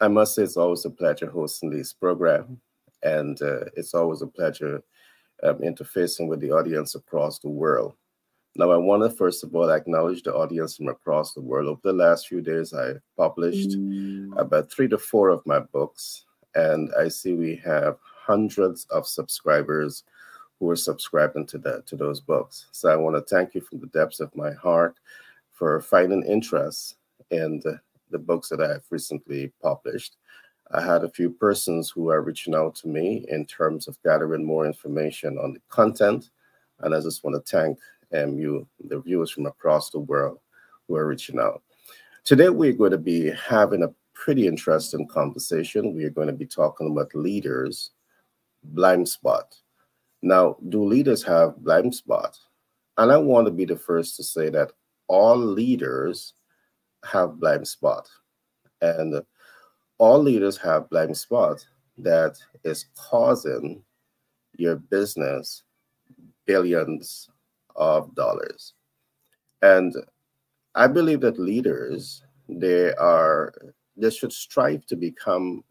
I must say it's always a pleasure hosting this program, and it's always a pleasure interfacing with the audience across the world. Now, I want to first of all acknowledge the audience from across the world. Over the last few days, I published about 3 to 4 of my books, and I see we have hundreds of subscribers who are subscribing to those books. So I want to thank you from the depths of my heart for finding interest in the books that I have recently published. I had a few persons who are reaching out to me in terms of gathering more information on the content, and I just want to thank you, the viewers from across the world who are reaching out. Today, we're going to be having a pretty interesting conversation. We are going to be talking about leaders' blind spot. Now, do leaders have blind spot? And I want to be the first to say that all leaders have blind spot. And all leaders have blind spot that is causing your business billions of dollars. And I believe that leaders, they should strive to become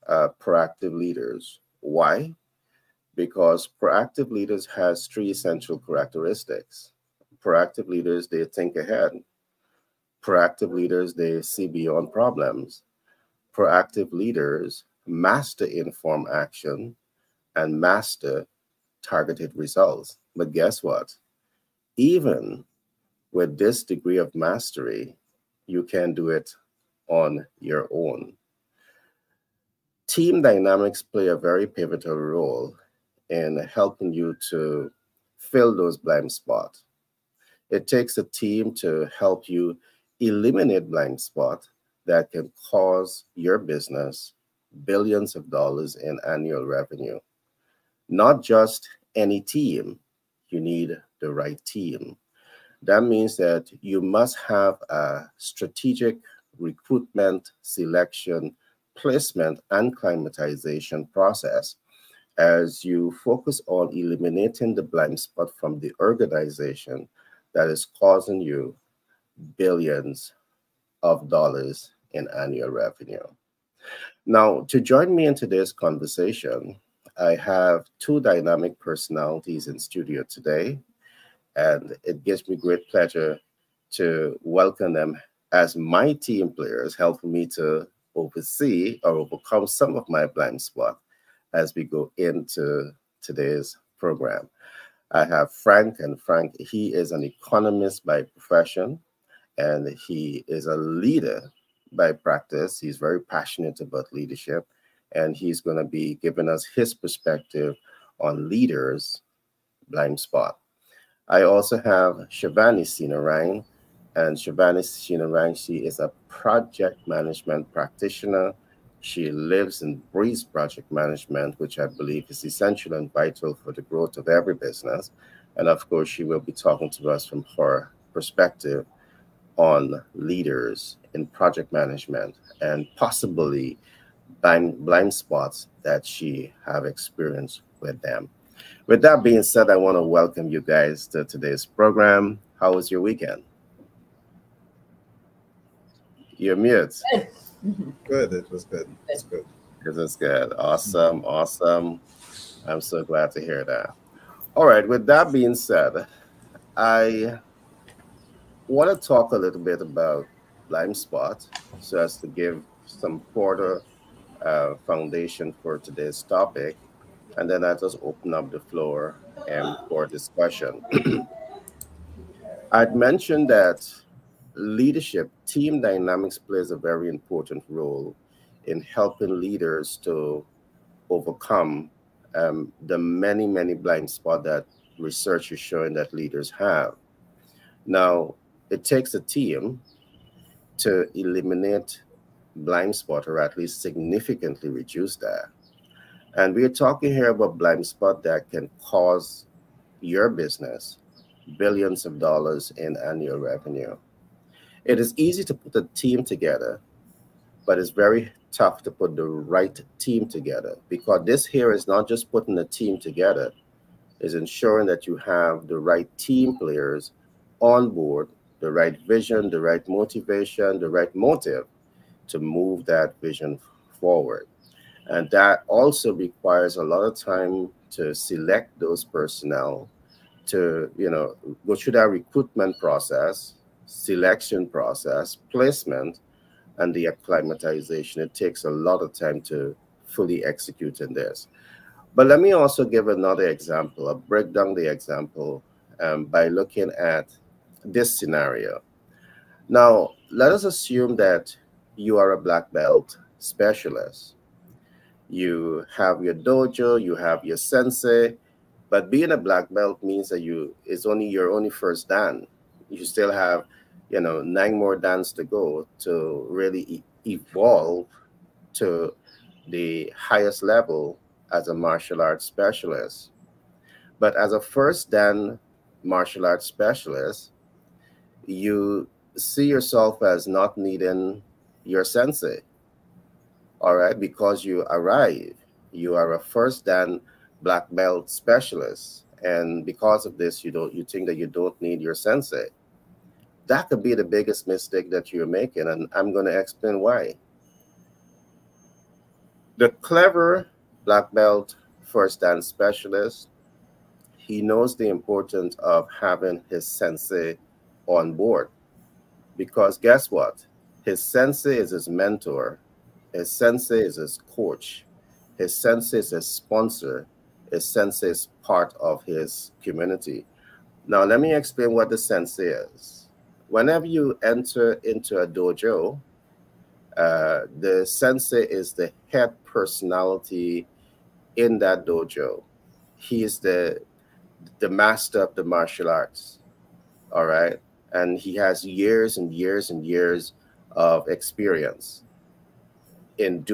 proactive leaders. Why? Because proactive leaders has 3 essential characteristics. Proactive leaders, they think ahead. Proactive leaders, they see beyond problems. Proactive leaders master informed action and master targeted results. But guess what? Even with this degree of mastery, you can do it on your own. Team dynamics play a very pivotal role in helping you to fill those blind spots. It takes a team to help you eliminate blind spots that can cause your business billions of dollars in annual revenue. Not just any team, you need the right team. That means that you must have a strategic recruitment, selection, placement, and climatization process as you focus on eliminating the blind spot from the organization that is causing you billions of dollars in annual revenue. Now, to join me in today's conversation, I have 2 dynamic personalities in studio today, and it gives me great pleasure to welcome them as my team players, helping me to oversee or overcome some of my blind spots as we go into today's program. I have Frank, and Frank, he is an economist by profession, and he is a leader by practice. He's very passionate about leadership, and he's going to be giving us his perspective on leaders' blind spot. I also have Shivani Sinarang, and Shivani Sinarang, she is a project management practitioner. She lives and breathes project management, which I believe is essential and vital for the growth of every business. And of course, she will be talking to us from her perspective on leaders in project management and possibly blind spots that she have experienced with them. With that being said, I want to welcome you guys to today's program. How was your weekend? You're mute. Good. It was good. It's good. It was good. Awesome. Awesome. I'm so glad to hear that. All right. With that being said, I want to talk a little bit about blind spot so as to give some further foundation for today's topic. And then I just open up the floor for discussion. I'd mentioned that leadership, team dynamics plays a very important role in helping leaders to overcome the many blind spots that research is showing that leaders have. Now, it takes a team to eliminate blind spot or at least significantly reduce that. And we're talking here about blind spot that can cause your business billions of dollars in annual revenue. It is easy to put a team together, but it's very tough to put the right team together, because this here is not just putting a team together, it's ensuring that you have the right team players on board, the right vision, the right motivation, the right motive to move that vision forward. And that also requires a lot of time to select those personnel, to go through that recruitment process, selection process, placement, and the acclimatization. It takes a lot of time to fully execute in this. But let me also give another example. I'll break down the example by looking at this scenario. Now, let us assume that you are a black belt specialist. You have your dojo, you have your sensei, but being a black belt means that it's only your only first dan. You still have, 9 more dans to go to really evolve to the highest level as a martial arts specialist. But as a first dan martial arts specialist, you see yourself as not needing your sensei, all right, because you are a first dan black belt specialist, and because of this, you think that you don't need your sensei. That could be the biggest mistake that you're making, and I'm going to explain why. The clever black belt first dan specialist, he knows the importance of having his sensei on board, because guess what? His sensei is his mentor, his sensei is his coach, his sensei is his sponsor, his sensei is part of his community. Now, let me explain what the sensei is. Whenever you enter into a dojo, the sensei is the head personality in that dojo. He is the master of the martial arts, all right? And he has years and years and years of experience in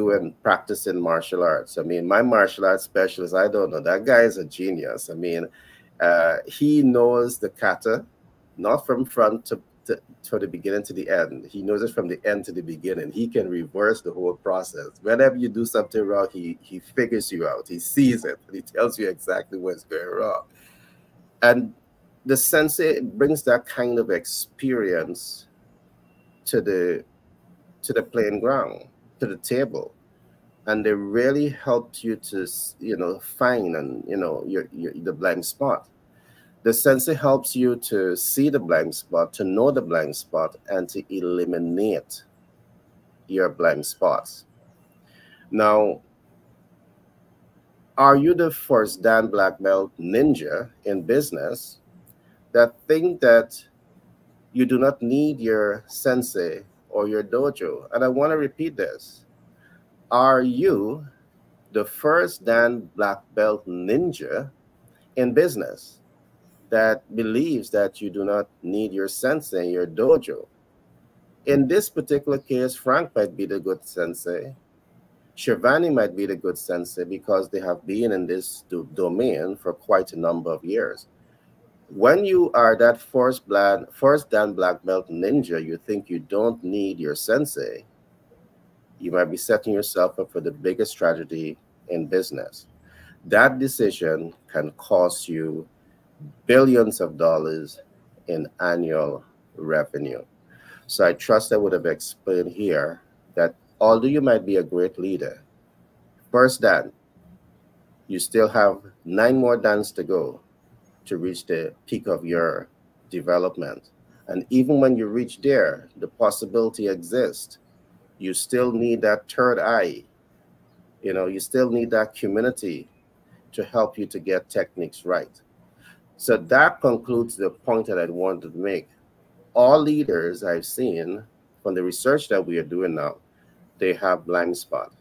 practicing martial arts. I mean, my martial arts specialist, I don't know, that guy is a genius. I mean, he knows the kata, not from front to the beginning to the end. He knows it from the end to the beginning. He can reverse the whole process. Whenever you do something wrong, he figures you out. He sees it, and he tells you exactly what's going wrong. And the sensei brings that kind of experience to the playing ground, to the table, and they really helped you to find and the blind spot. The sensei helps you to see the blind spot, to know the blind spot, and to eliminate your blind spots. Now, are you the first dan black belt ninja in business that think that you do not need your sensei or your dojo? And I want to repeat this. Are you the first dan black belt ninja in business that believes that you do not need your sensei, your dojo? In this particular case, Frank might be the good sensei. Shivani might be the good sensei because they have been in this domain for quite a number of years. When you are that first dan black belt ninja, you think you don't need your sensei, you might be setting yourself up for the biggest tragedy in business. That decision can cost you billions of dollars in annual revenue. So I trust I would have explained here that although you might be a great leader, first dan, you still have 9 more dans to go to reach the peak of your development. And even when you reach there, the possibility exists. You still need that third eye. You still need that community to help you to get techniques right. So that concludes the point that I wanted to make. All leaders I've seen from the research that we are doing now, they have blind spot.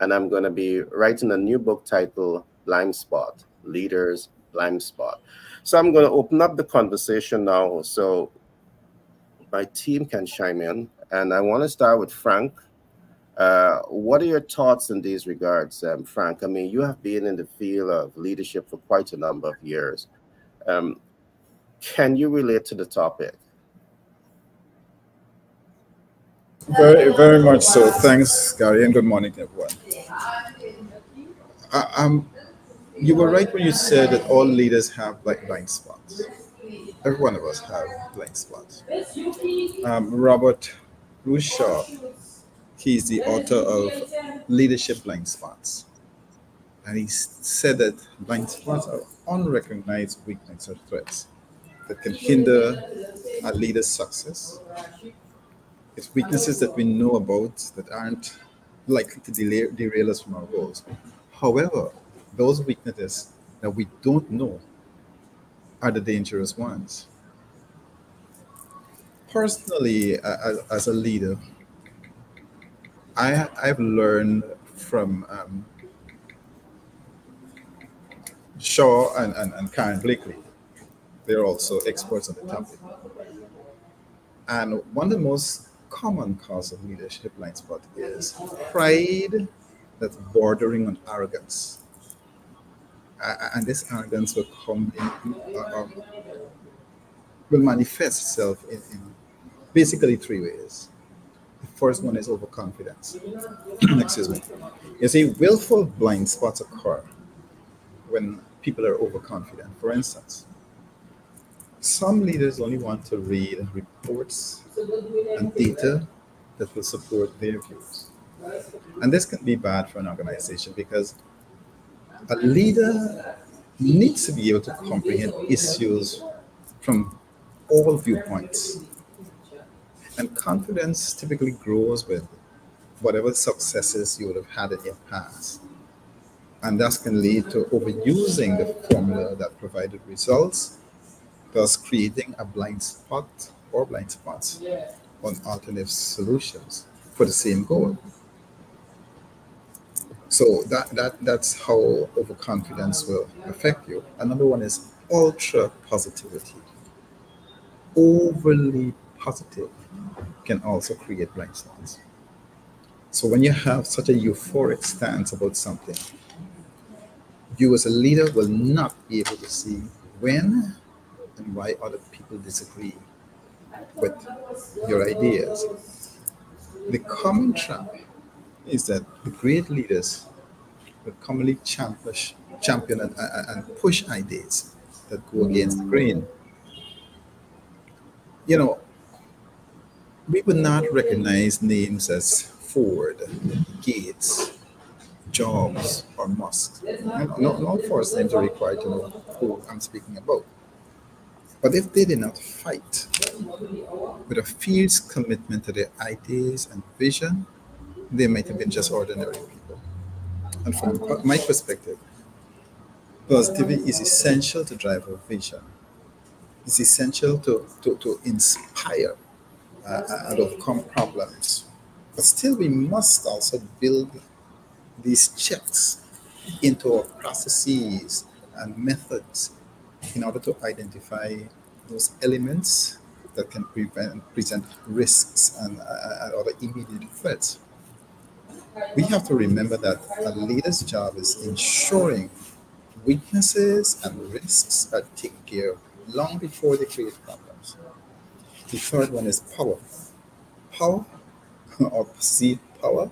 And I'm going to be writing a new book titled Blind Spot, Leaders Blind Spot. So I'm going to open up the conversation now so my team can chime in. And I want to start with Frank. What are your thoughts in these regards, Frank? I mean, you have been in the field of leadership for quite a number of years. Can you relate to the topic? Very, very much so. Thanks, Gary, and good morning, everyone. You were right when you said that all leaders have like blind spots. Every one of us have blind spots. Robert Rushaw, he's the author of leadership blind spots. And he said that blind spots are unrecognized weaknesses or threats that can hinder a leader's success. It's weaknesses that we know about that aren't likely to derail us from our goals. However, those weaknesses that we don't know are the dangerous ones. Personally, as a leader, I've learned from Shaw and Karen Blakely. They're also experts on the topic. And one of the most common cause of leadership blind spot is pride that's bordering on arrogance. And this arrogance will will manifest itself in basically three ways. The first one is overconfidence. Excuse me. You see, willful blind spots occur when people are overconfident. For instance, some leaders only want to read reports and data that will support their views. And this can be bad for an organization because a leader needs to be able to comprehend issues from all viewpoints. And confidence typically grows with whatever successes you would have had in your past. And that can lead to overusing the formula that provided results, thus creating a blind spot or blind spots on alternative solutions for the same goal. So that's how overconfidence will affect you. Another one is ultra positivity. Overly positive can also create blind spots. So when you have such a euphoric stance about something, you as a leader will not be able to see when and why other people disagree with your ideas. The common trap is that the great leaders will commonly champion and push ideas that go against the grain. You know, we would not recognize names as Ford, Gates, Jobs, or Musk. No first names are required to know who I'm speaking about. But if they did not fight with a fierce commitment to their ideas and vision, they might have been just ordinary people. And from my perspective, positivity is essential to drive a vision. It's essential to inspire and overcome problems. But still, we must also build these checks into our processes and methods in order to identify those elements that can present risks and other immediate threats. We have to remember that a leader's job is ensuring weaknesses and risks are taken care of long before they create problems. The third one is power. Power or perceived power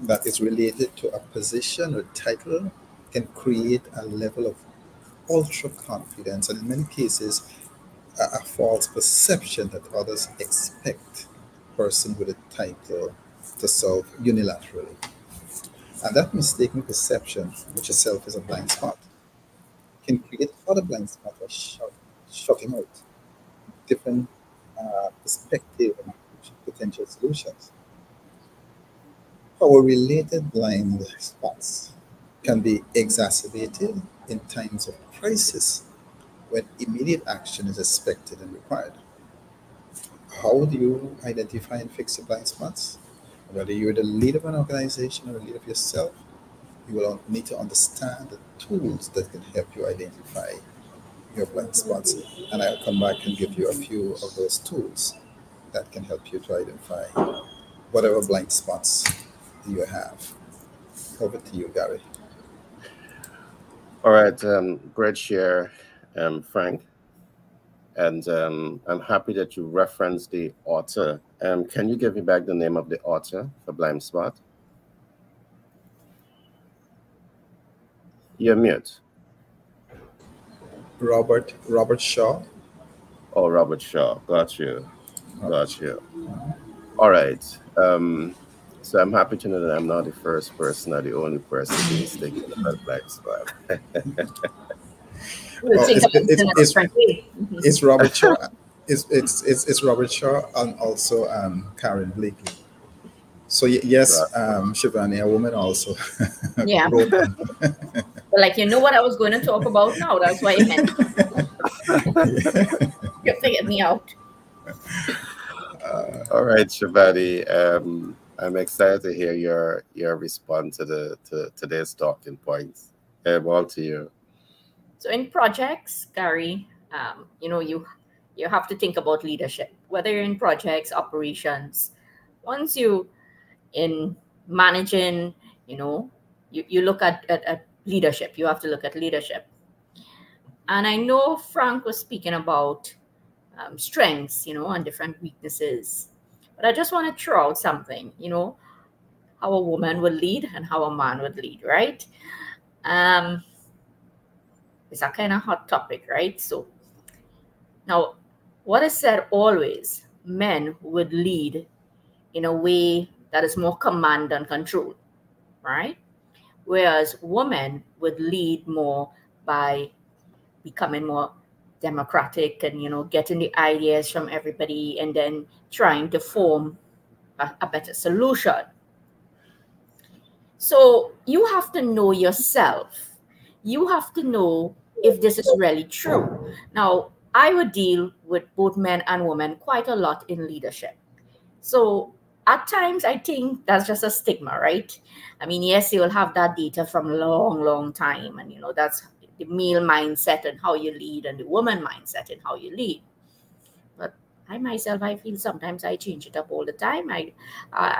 that is related to a position or title can create a level of ultra confidence and in many cases a false perception that others expect a person with a title to solve unilaterally. And that mistaken perception, which itself is a blind spot, can create other blind spots or shutting out different perspective and potential solutions. Power related blind spots can be exacerbated in times of crisis when immediate action is expected and required. How do you identify and fix your blind spots? Whether you're the leader of an organization or the leader of yourself, you will need to understand the tools that can help you identify your blind spots. And I'll come back and give you a few of those tools that can help you to identify whatever blind spots you have. Over to you, Gary. All right, great share, Frank. And I'm happy that you referenced the author. Can you give me back the name of the author for Blind Spot? You're mute. Robert Shaw. Oh, Robert Shaw. Got you. Robert Got Shaw. you. All right. So I'm happy to know that I'm not the first person or the only person being thinking about black spot. We'll Well, think about it in a different way. it's Robert Shaw. It's Robert Shaw and also Karen Blakely. So yes, Right. Shivani, a woman also Yeah. wrote on. But like, you know what I was going to talk about now. That's why you meant you figured me out. All right, Shabadi. I'm excited to hear your response to the to today's talking points. All to you. So in projects, Gary, you have to think about leadership, whether you're in projects, operations. Once you in managing, you know, you look at leadership. You have to look at leadership. And I know Frank was speaking about strengths, and different weaknesses. But I just want to throw out something, how a woman would lead and how a man would lead, right? Um, it's a kind of hot topic, right? So now, what is said always, men would lead in a way that is more command and control, right? Whereas women would lead more by becoming more democratic and getting the ideas from everybody and then trying to form a better solution. So you have to know yourself. You have to know if this is really true. Now, I would deal with both men and women quite a lot in leadership. So at times, I think that's just a stigma, right? I mean, yes, you will have that data from a long, long time. And, that's the male mindset and how you lead and the woman mindset and how you lead. But I myself, I feel sometimes I change it up all the time. I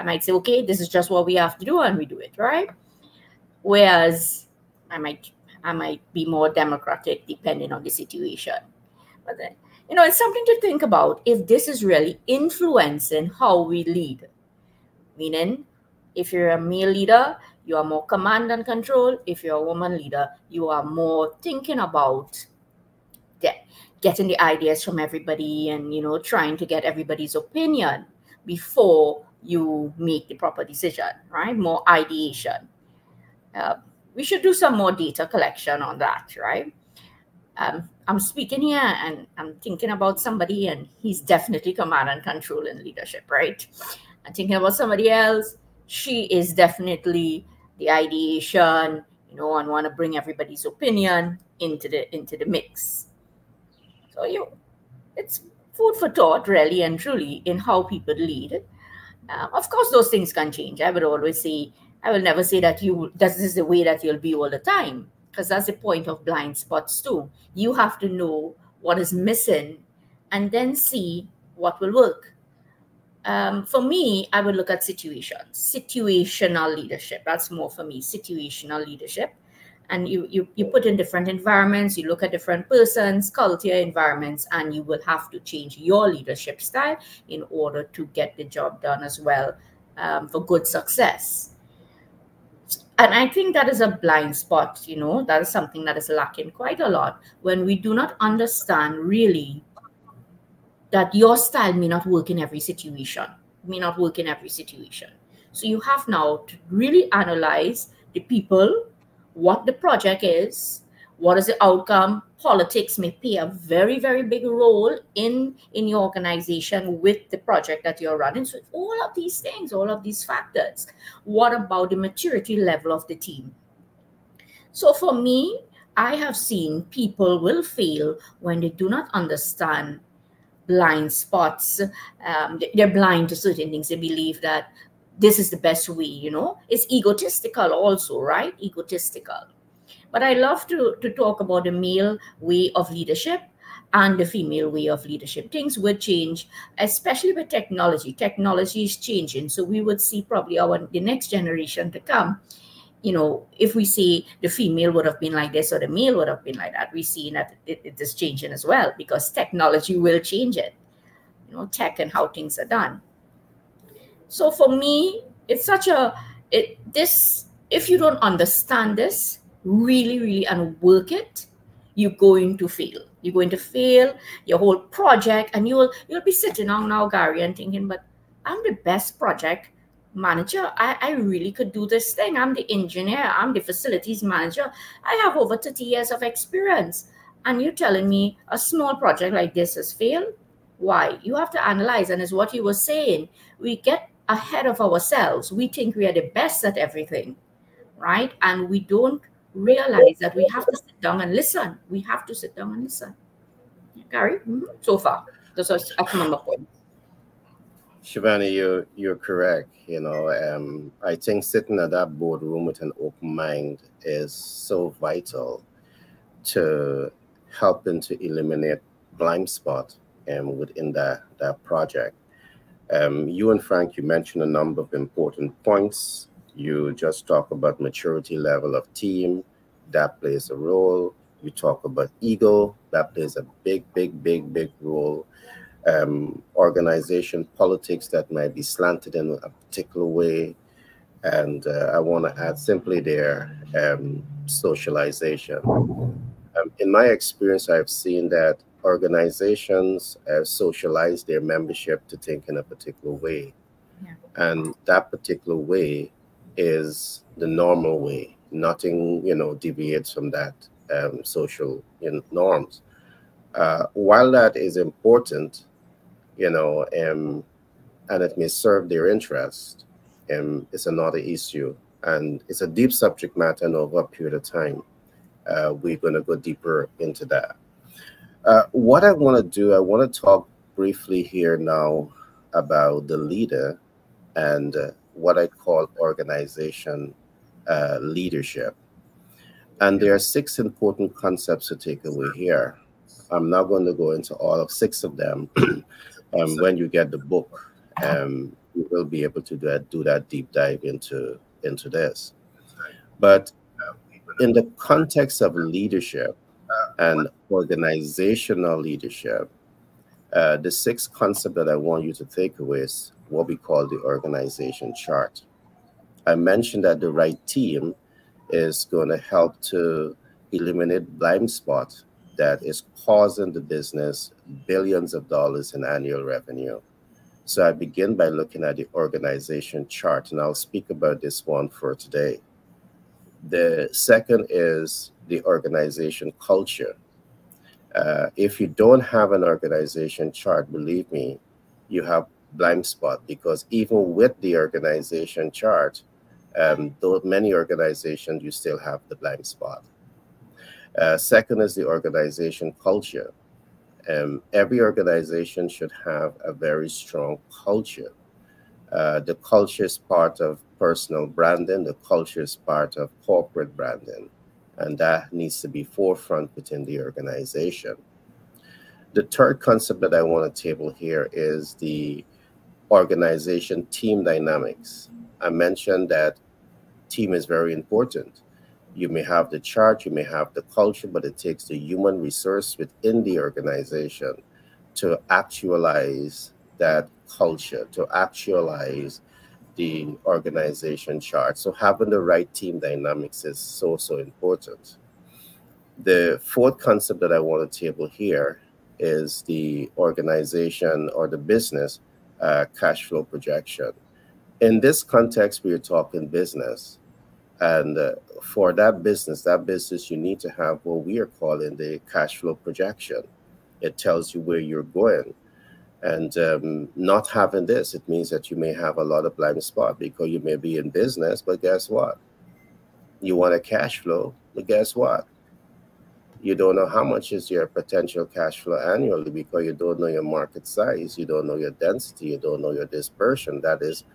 might say, okay, this is just what we have to do, and we do it, right? Whereas I might I might be more democratic depending on the situation. But then, it's something to think about if this is really influencing how we lead. Meaning, if you're a male leader, you are more command and control. If you're a woman leader, you are more thinking about getting the ideas from everybody and trying to get everybody's opinion before you make the proper decision, right? More ideation. uh, we should do some more data collection on that, right? I'm speaking here and I'm thinking about somebody and he's definitely command and control and leadership, right? I'm thinking about somebody else, she is definitely the ideation, and want to bring everybody's opinion into the mix. So it's food for thought, really and truly, in how people lead. Of course, those things can change. I would always say, I will never say that this is the way that you'll be all the time, because that's the point of blind spots too. You have to know what is missing and then see what will work. For me, I would look at situational leadership. That's more for me, situational leadership. And you put in different environments, you look at different persons, culture, environments, and you will have to change your leadership style in order to get the job done as well, for good success. And I think that is a blind spot, that is something that is lacking quite a lot when we do not understand really that your style may not work in every situation, So you have now to really analyze the people, what the project is, what is the outcome. Politics may play a very, very big role in your organization with the project that you're running. So all of these things, all of these factors. What about the maturity level of the team? So for me, I have seen people will fail when they do not understand blind spots. They're blind to certain things. They believe that this is the best way, It's egotistical also, right? Egotistical. But I love to talk about the male way of leadership and the female way of leadership. Things would change, especially with technology. Technology is changing. So we would see probably the next generation to come. If we see the female would have been like this or the male would have been like that, we see that it is changing as well, because technology will change it, tech and how things are done. So for me, it's if you don't understand this really, really and work it, you're going to fail. You're going to fail your whole project, and you'll be sitting down now, Gary, and thinking, but I'm the best project manager, I really could do this thing. I'm the engineer, I'm the facilities manager. I have over 30 years of experience. And you're telling me a small project like this has failed? Why? You have to analyze, and is what you were saying. We get ahead of ourselves. We think we are the best at everything, right? And we don't realize that we have to sit down and listen. We have to sit down and listen. Gary, so far, those are some of my points. Shivani, you're correct. I think sitting at that boardroom with an open mind is so vital to helping to eliminate blind spot within that project. You and Frank, you mentioned a number of important points. You just talk about maturity level of team, that plays a role. You talk about ego, that plays a big, big, big, big role. Organization politics that might be slanted in a particular way. And I want to add simply there, socialization. In my experience, I've seen that organizations socialize their membership to think in a particular way. Yeah. And that particular way is the normal way. Nothing, deviates from that social norms. While that is important, and it may serve their interest, it's another issue. And it's a deep subject matter, and over a period of time, we're going to go deeper into that. What I want to do, I want to talk briefly here now about the leader and what I call organization leadership. And there are 6 important concepts to take away here. I'm not going to go into all of 6 of them. When you get the book, you will be able to do that deep dive into this. But in the context of leadership and organizational leadership, the 6th concept that I want you to take away is what we call the organization chart. I mentioned that the right team is going to help to eliminate blind spot that is causing the business billions of dollars in annual revenue. So I begin by looking at the organization chart, and I'll speak about this one for today. The second is the organization culture. If you don't have an organization chart, believe me, you have blind spot, because even with the organization chart, though many organizations, you still have the blind spot. Second is the organization culture. Every organization should have a very strong culture. The culture is part of personal branding. The culture is part of corporate branding. And that needs to be forefront within the organization. The third concept that I want to table here is the organization team dynamics. I mentioned that team is very important. You may have the chart, you may have the culture, but it takes the human resource within the organization to actualize that culture, to actualize the organization chart. So having the right team dynamics is so, so important. The 4th concept that I want to table here is the organization or the business cash flow projection. In this context, we are talking business. And for that business, you need to have what we are calling the cash flow projection. It tells you where you're going. And not having this, it means that you may have a lot of blind spot, because you may be in business, but guess what? You want a cash flow, but guess what? You don't know how much is your potential cash flow annually, because you don't know your market size, you don't know your density, you don't know your dispersion. That is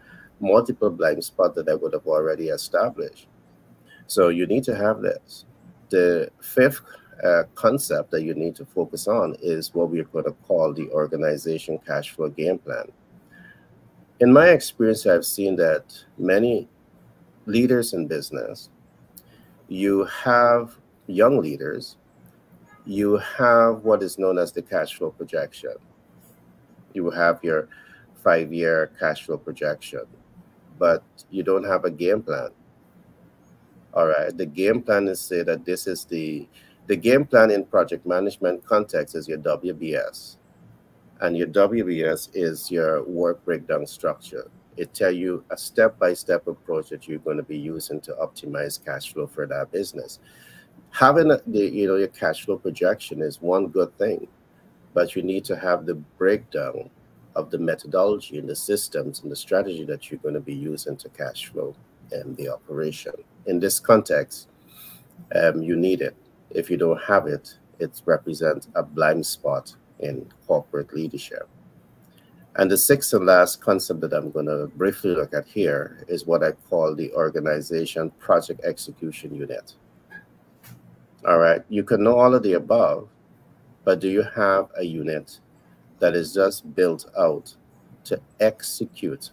multiple blind spot that I would have already established. So you need to have this. The 5th concept that you need to focus on is what we're going to call the organization cash flow game plan. In my experience, I've seen that many leaders in business, you have young leaders, you have what is known as the cash flow projection. You have your 5-year cash flow projection, but you don't have a game plan. All right, the game plan is say that this is the game plan in project management context is your WBS. And your WBS is your work breakdown structure. It tell you a step-by-step approach that you're going to be using to optimize cash flow for that business. Having your cash flow projection is one good thing, but you need to have the breakdown of the methodology and the systems and the strategy that you're going to be using to cash flow and the operation. In this context, you need it. If you don't have it, it represents a blind spot in corporate leadership. And the sixth and last concept that I'm going to briefly look at here is what I call the organization project execution unit. All right, you can know all of the above, but do you have a unit that is just built out to execute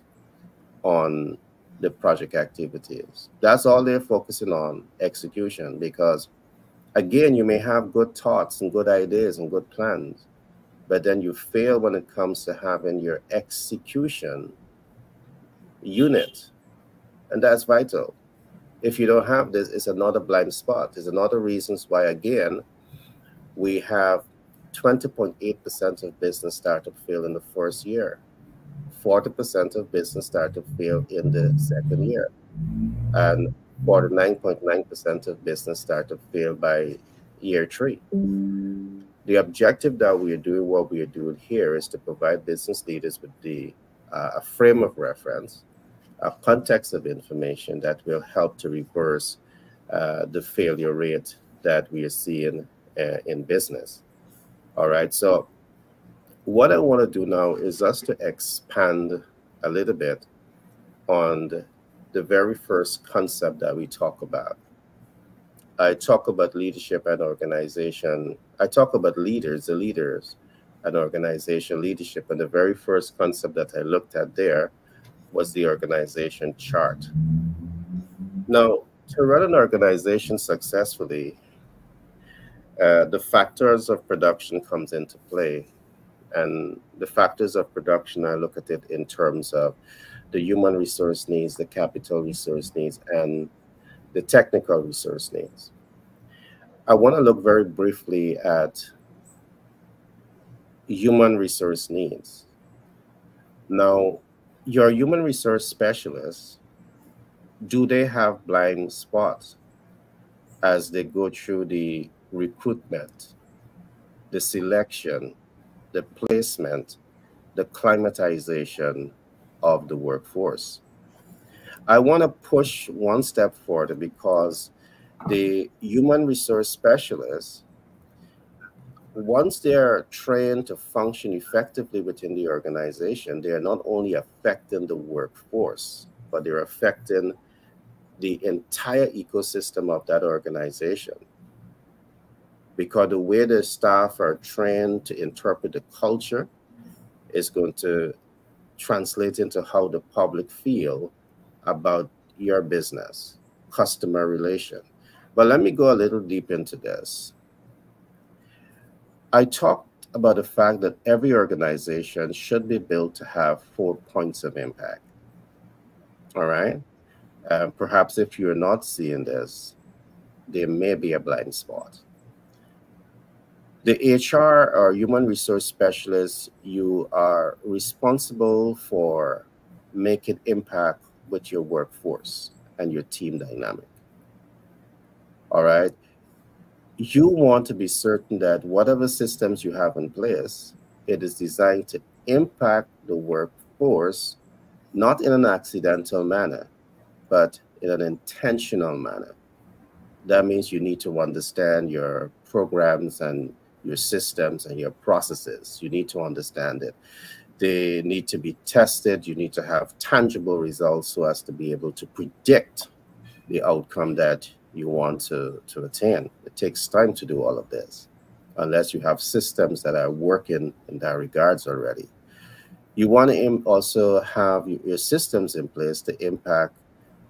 on the project activities? That's all they're focusing on, execution, because again, you may have good thoughts and good ideas and good plans, but then you fail when it comes to having your execution unit. And that's vital. If you don't have this, it's another blind spot. It's another reasons why, again, we have 20.8% of business startup fail in the first year, 40% of business startup fail in the second year, and 49.9% of business startup fail by year 3. The objective that we are doing, what we are doing here, is to provide business leaders with a frame of reference, a context of information that will help to reverse the failure rate that we are seeing in business. All right, so what I want to do now is just to expand a little bit on the very first concept that we talk about. I talk about leadership and organization. I talk about leaders, the leaders and organization leadership. And the very first concept that I looked at there was the organization chart. Now, to run an organization successfully, the factors of production comes into play. And the factors of production, I look at it in terms of the human resource needs, the capital resource needs, and the technical resource needs. I want to look very briefly at human resource needs. Now, your human resource specialists, do they have blind spots as they go through the recruitment, the selection, the placement, the climatization of the workforce? I want to push one step further because the human resource specialists, once they're trained to function effectively within the organization, they are not only affecting the workforce, but they're affecting the entire ecosystem of that organization. Because the way the staff are trained to interpret the culture is going to translate into how the public feel about your business, customer relation. But let me go a little deep into this. I talked about the fact that every organization should be built to have 4 points of impact. All right? Perhaps if you're not seeing this, there may be a blind spot. The HR or human resource specialist, you are responsible for making impact with your workforce and your team dynamic. All right. You want to be certain that whatever systems you have in place, it is designed to impact the workforce, not in an accidental manner, but in an intentional manner. That means you need to understand your programs and your systems and your processes. You need to understand it. They need to be tested. You need to have tangible results so as to be able to predict the outcome that you want to attain. It takes time to do all of this, unless you have systems that are working in that regards already. You want to also have your systems in place to impact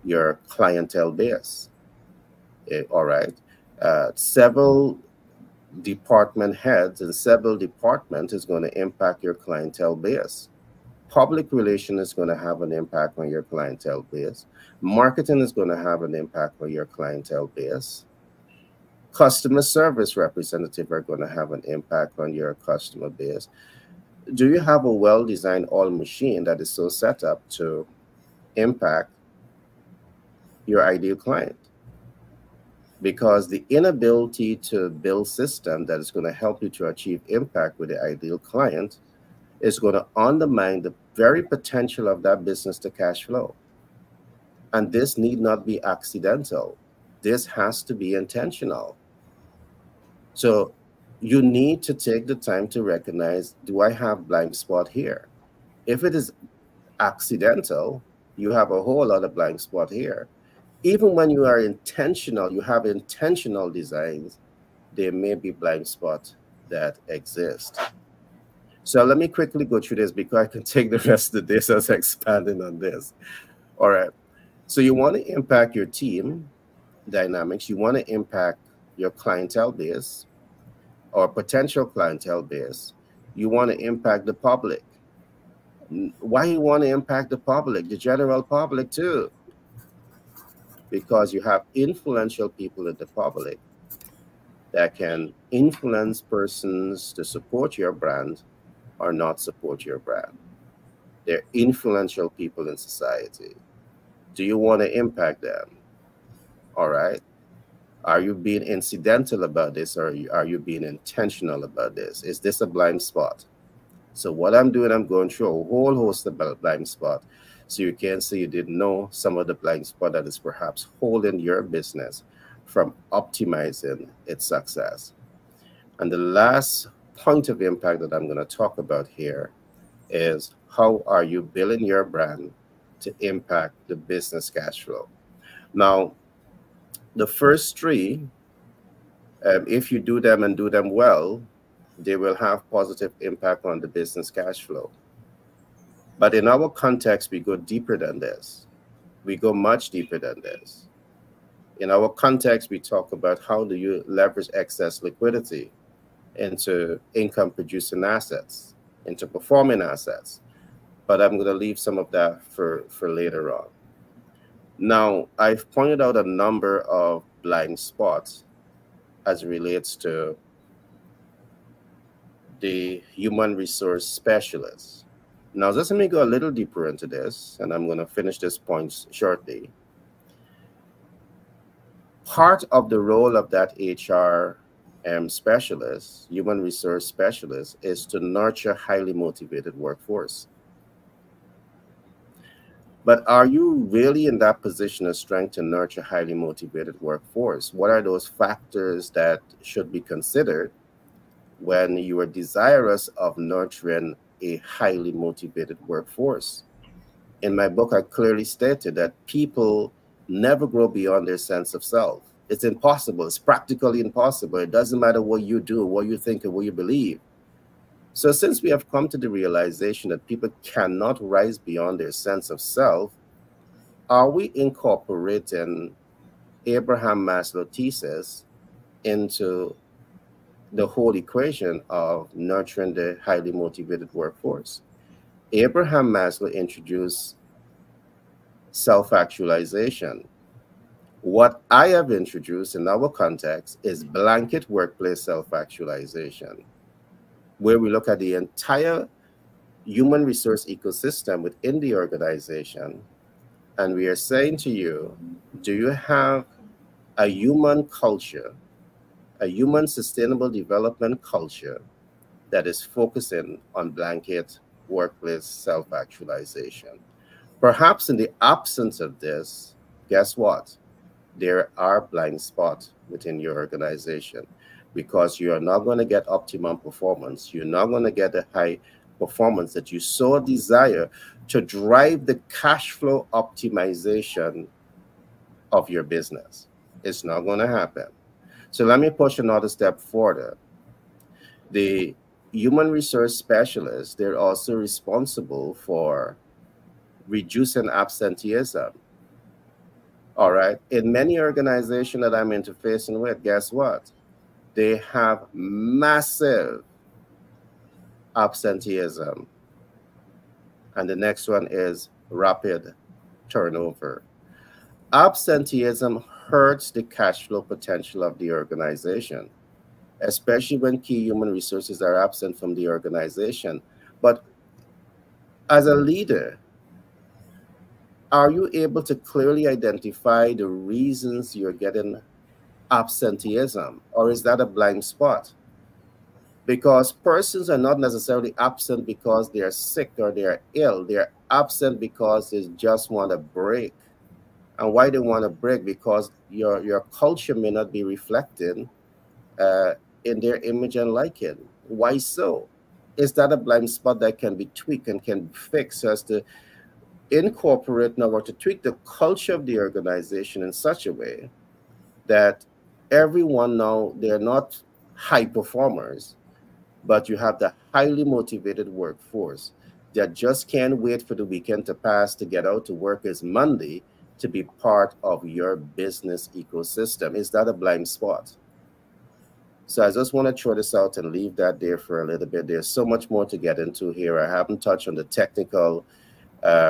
your clientele base. All right. Several department heads and several departments is going to impact your clientele base. Public relation is going to have an impact on your clientele base. Marketing is going to have an impact on your clientele base. Customer service representative are going to have an impact on your customer base. Do you have a well-designed oil machine that is so set up to impact your ideal client. Because the inability to build system that is going to help you to achieve impact with the ideal client is going to undermine the very potential of that business to cash flow. And this need not be accidental. This has to be intentional. So you need to take the time to recognize, do I have blind spot here? If it is accidental, you have a whole lot of blind spot here. Even when you are intentional, you have intentional designs, there may be blind spots that exist. So let me quickly go through this because I can take the rest of this as expanding on this. All right. So you want to impact your team dynamics. You want to impact your clientele base or potential clientele base. You want to impact the public. Why you want to impact the public, the general public too? Because you have influential people in the public that can influence persons to support your brand or not support your brand. They're influential people in society. Do you want to impact them? All right. Are you being incidental about this, or are you being intentional about this? Is this a blind spot? So what I'm doing, I'm going through a whole host of blind spot. So you can see you didn't know some of the blind spot that is perhaps holding your business from optimizing its success. And the last point of impact that I'm going to talk about here is, how are you building your brand to impact the business cash flow? Now, the first three, if you do them and do them well, they will have positive impact on the business cash flow. But in our context, we go deeper than this. We go much deeper than this. In our context, we talk about how do you leverage excess liquidity into income-producing assets, into performing assets. But I'm going to leave some of that for later on. Now, I've pointed out a number of blind spots as it relates to the human resource specialist. Now, just let me go a little deeper into this, and I'm going to finish this point shortly. Part of the role of that HR specialist, human resource specialist, is to nurture highly motivated workforce. But are you really in that position of strength to nurture highly motivated workforce? What are those factors that should be considered when you are desirous of nurturing a highly motivated workforce? In my book, I clearly stated that people never grow beyond their sense of self. It's impossible. It's practically impossible. It doesn't matter what you do, what you think, or what you believe. So since we have come to the realization that people cannot rise beyond their sense of self, are we incorporating Abraham Maslow's thesis into the whole equation of nurturing the highly motivated workforce? Abraham Maslow introduced self-actualization. What I have introduced in our context is blanket workplace self-actualization, where we look at the entire human resource ecosystem within the organization, and we are saying to you, do you have a human culture, a human sustainable development culture that is focusing on blanket workplace self-actualization? Perhaps in the absence of this, guess what? There are blind spots within your organization, because you are not going to get optimum performance. You're not going to get the high performance that you so desire to drive the cash flow optimization of your business. It's not going to happen. So let me push another step further. The human resource specialists, they're also responsible for reducing absenteeism. All right. In many organizations that I'm interfacing with, guess what? They have massive absenteeism. And the next one is rapid turnover. Absenteeism hurts the cash flow potential of the organization, especially when key human resources are absent from the organization. But as a leader, Are you able to clearly identify the reasons you're getting absenteeism, or is that a blind spot? Because persons are not necessarily absent because they're sick or they're ill. They're absent because they just want a break. And why they want a break? Because your culture may not be reflecting uh, in their image and liking. Why so? Is that a blind spot that can be tweaked and can be fixed so as to incorporate now or to tweak the culture of the organization in such a way that everyone now, they're not high performers, but you have the highly motivated workforce that just can't wait for the weekend to pass to get out to work as Monday to be part of your business ecosystem. Is that a blind spot? So I just want to throw this out and leave that there for a little bit. There's so much more to get into here. I haven't touched on the technical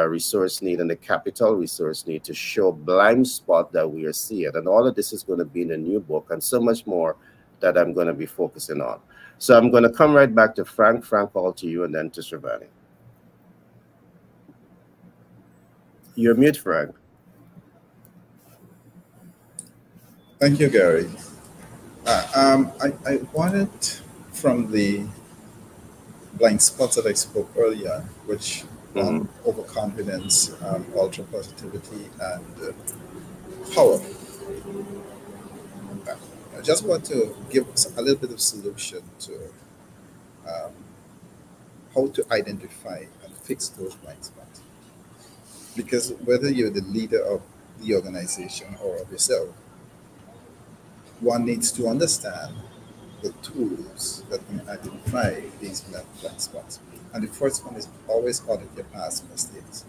resource need and the capital resource need to show blind spot that we are seeing. And all of this is going to be in a new book and so much more that I'm going to be focusing on. So I'm going to come right back to Frank. Frank, all to you, and then to Shivani. You're mute, Frank. Thank you, Gary. I wanted from the blind spots that I spoke earlier, which overconfidence, ultra positivity, and power. I just want to give a little bit of solution to how to identify and fix those blind spots. Because whether you're the leader of the organization or of yourself, one needs to understand the tools that can identify these blind spots. And the first one is always audit your past mistakes.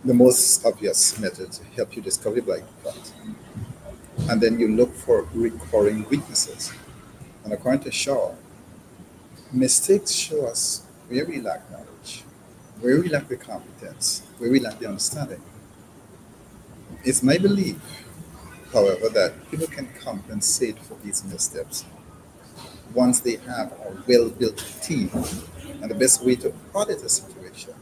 The most obvious method to help you discover blind spots. And then you look for recurring weaknesses. And according to Shaw, mistakes show us where we lack knowledge, where we lack the competence, where we lack the understanding. It's my belief, however, that people can compensate for these missteps once they have a well-built team. And the best way to audit a situation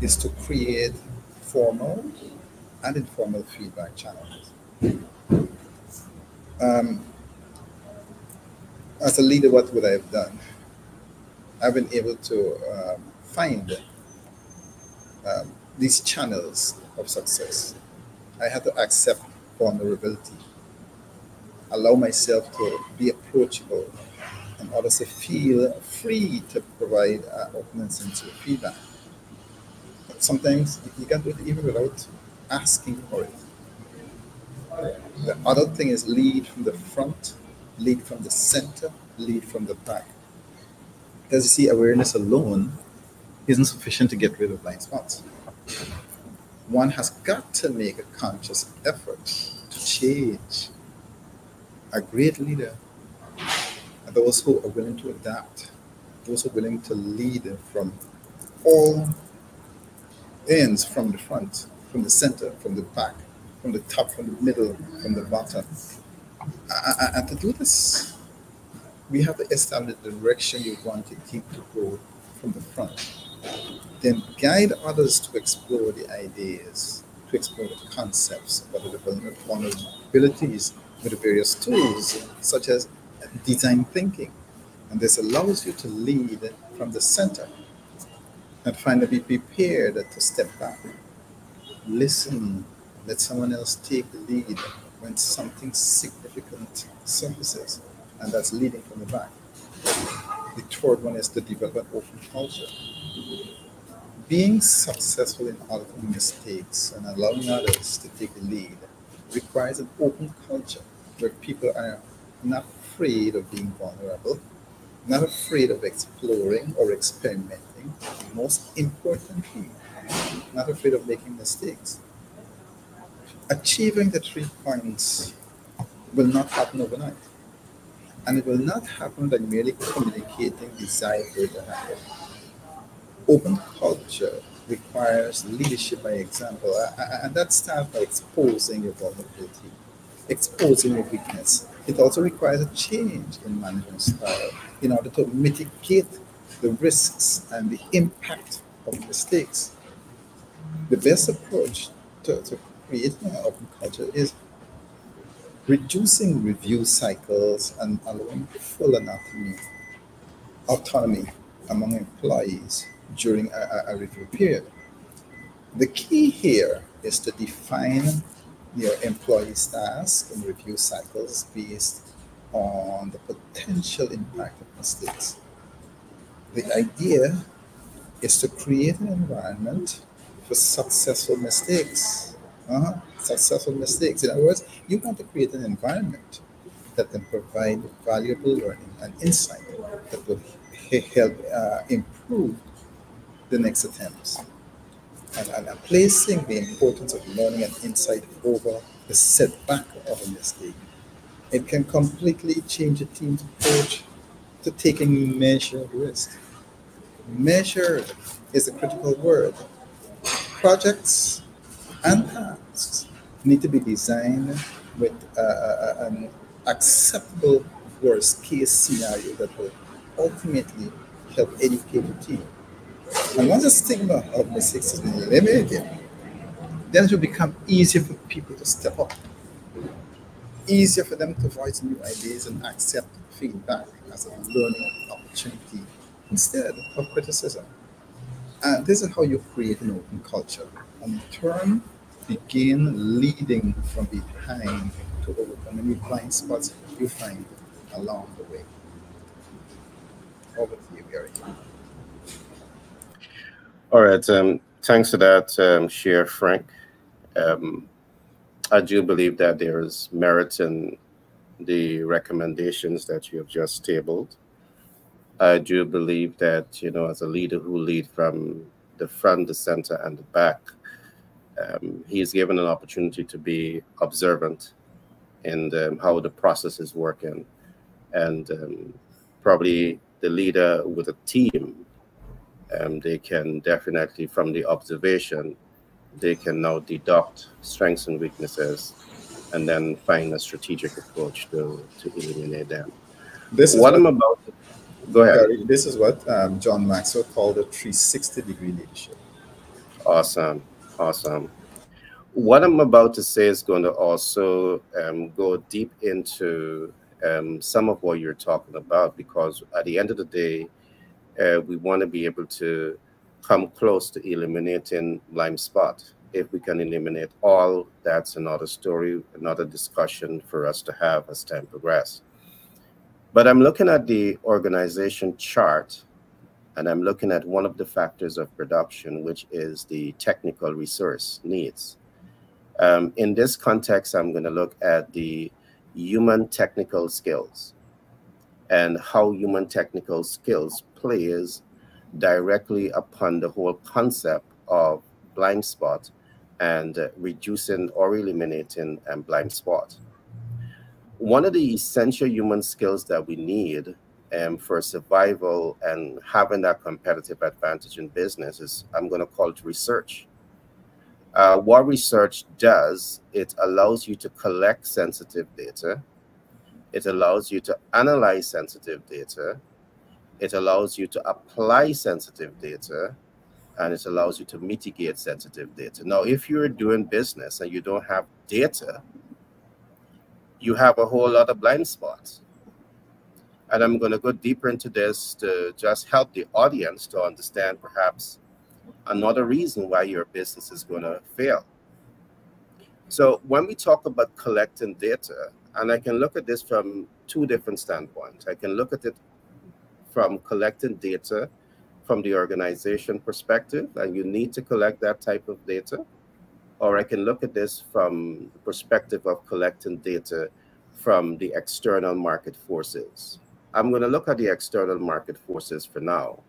is to create formal and informal feedback channels. As a leader, what would I have done? I've been able to find these channels of success. I had to accept vulnerability, allow myself to be approachable, and others to feel free to provide openness into feedback. But sometimes you can do it even without asking for it. The other thing is lead from the front, lead from the center, lead from the back. Because you see, awareness alone isn't sufficient to get rid of blind spots. One has got to make a conscious effort to change. A great leader are those who are willing to adapt, those who are willing to lead from all ends, from the front, from the center, from the back, from the top, from the middle, from the bottom. And to do this, we have to establish the direction you want your team to go from the front. Then guide others to explore the ideas, to explore the concepts, what are the vulnerabilities with the various tools, such as design thinking. And this allows you to lead from the center and finally be prepared to step back. Listen, let someone else take the lead when something significant surfaces, and that's leading from the back. The third one is to develop an open culture. Being successful in auditing mistakes and allowing others to take the lead requires an open culture where people are not afraid of being vulnerable, not afraid of exploring or experimenting, most importantly, not afraid of making mistakes. Achieving the 3 points will not happen overnight. And it will not happen by merely communicating desired way to happen. Open culture requires leadership by example, and that starts by exposing your vulnerability, exposing your weakness. It also requires a change in management style in order to mitigate the risks and the impact of mistakes. The best approach to creating an open culture is reducing review cycles and allowing full autonomy among employees during a review period. The key here is to define your employees' tasks and review cycles based on the potential impact of mistakes. The idea is to create an environment for successful mistakes. Successful mistakes. In other words, you want to create an environment that can provide valuable learning and insight that will help improve the next attempts. And placing the importance of learning and insight over the setback of a mistake, it can completely change a team's approach to taking measured risk. Measured is a critical word. Projects and tasks need to be designed with an acceptable worst case scenario that will ultimately help educate the team. And once the stigma of mistakes has been eliminated, then it will become easier for people to step up, easier for them to voice new ideas and accept feedback as a learning opportunity instead of criticism. And this is how you create an open culture. And in turn, begin leading from behind to overcome any blind spots you find along the way. Over to you, Gary. All right. Thanks for that share, Frank. I do believe that there is merit in the recommendations that you have just tabled. I do believe that, as a leader who lead from the front, the center, and the back, he's given an opportunity to be observant in how the process is working. And probably the leader with a team, they can definitely, from the observation, they can now deduct strengths and weaknesses and then find a strategic approach to eliminate them. This is what I'm about to Go ahead. Gary, this is what John Maxwell called a 360-degree leadership. Awesome. Awesome. What I'm about to say is going to also go deep into some of what you're talking about, because at the end of the day, we want to be able to come close to eliminating blind spot. If we can eliminate all, that's another story, another discussion for us to have as time progresses. But I'm looking at the organization chart, and I'm looking at one of the factors of production, which is the technical resource needs. In this context, I'm going to look at the human technical skills and how human technical skills plays directly upon the whole concept of blind spot and reducing or eliminating blind spot. One of the essential human skills that we need for survival and having that competitive advantage in business is, I'm going to call it research. What research does, it allows you to collect sensitive data. It allows you to analyze sensitive data. It allows you to apply sensitive data. And it allows you to mitigate sensitive data. Now, if you're doing business and you don't have data, you have a whole lot of blind spots. And I'm going to go deeper into this to just help the audience to understand perhaps another reason why your business is going to fail. So when we talk about collecting data, and I can look at this from two different standpoints. I can look at it from collecting data from the organization perspective, and you need to collect that type of data. Or I can look at this from the perspective of collecting data from the external market forces. I'm going to look at the external market forces for now.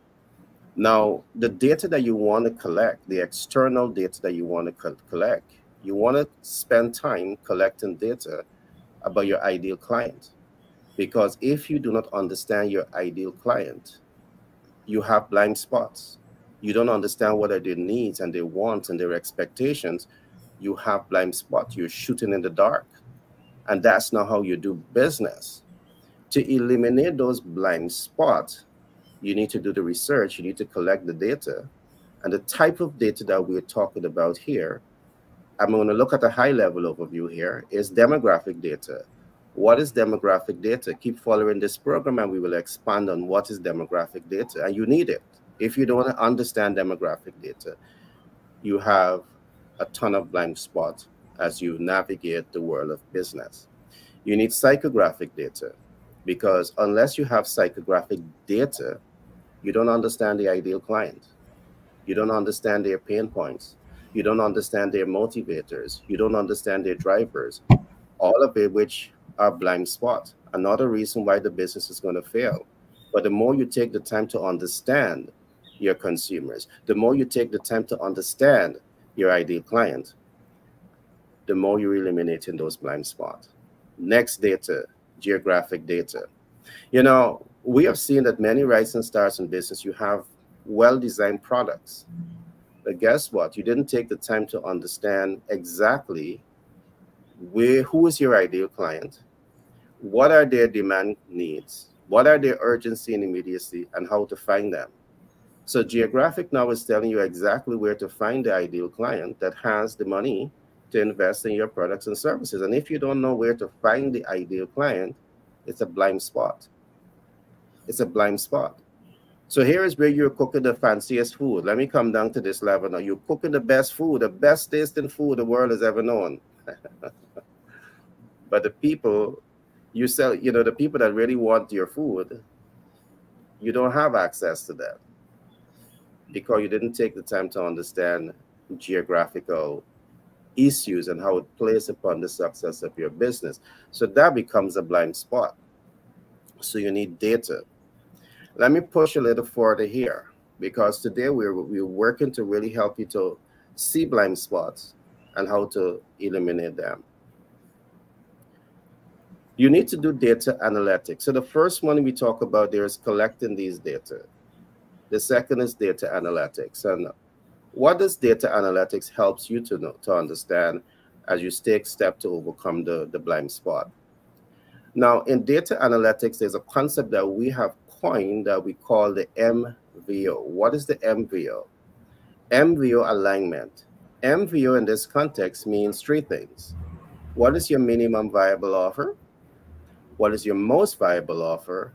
Now, the data that you want to collect, the external data that you want to collect, you want to spend time collecting data about your ideal client. Because if you do not understand your ideal client, you have blind spots. You don't understand what are their needs and their wants and their expectations. You have blind spots. You're shooting in the dark. And that's not how you do business. To eliminate those blind spots, you need to do the research. You need to collect the data. And the type of data that we're talking about here, I'm going to look at a high level overview here, is demographic data. What is demographic data? Keep following this program and we will expand on what is demographic data. And you need it. If you don't understand demographic data, you have a ton of blind spots as you navigate the world of business. You need psychographic data, because unless you have psychographic data, you don't understand the ideal client. You don't understand their pain points. You don't understand their motivators. You don't understand their drivers, all of it which are blind spots. Another reason why the business is going to fail. But the more you take the time to understand your consumers, the more you take the time to understand your ideal client, the more you're eliminating those blind spots. Next, data, geographic data. You know, we have seen that many rising stars in business, you have well-designed products. But guess what? You didn't take the time to understand exactly who is your ideal client, what are their demand needs, what are their urgency and immediacy, and how to find them. So geographic now is telling you exactly where to find the ideal client that has the money to invest in your products and services. And if you don't know where to find the ideal client, it's a blind spot. It's a blind spot. So here is where you're cooking the fanciest food. Let me come down to this level now. You're cooking the best food, the best tasting food the world has ever known. But the people you sell, you know, the people that really want your food, you don't have access to them because you didn't take the time to understand geographical issues and how it plays upon the success of your business. So that becomes a blind spot. So you need data. Let me push a little further here, because today we're working to really help you to see blind spots and how to eliminate them. You need to do data analytics. So the first one we talk about there is collecting these data. The second is data analytics. And what does data analytics helps you to know, to understand as you take steps to overcome the blind spot? Now, in data analytics, there's a concept that we have coined that we call the MVO. What is the MVO? MVO alignment. MVO in this context means three things. What is your minimum viable offer? What is your most viable offer?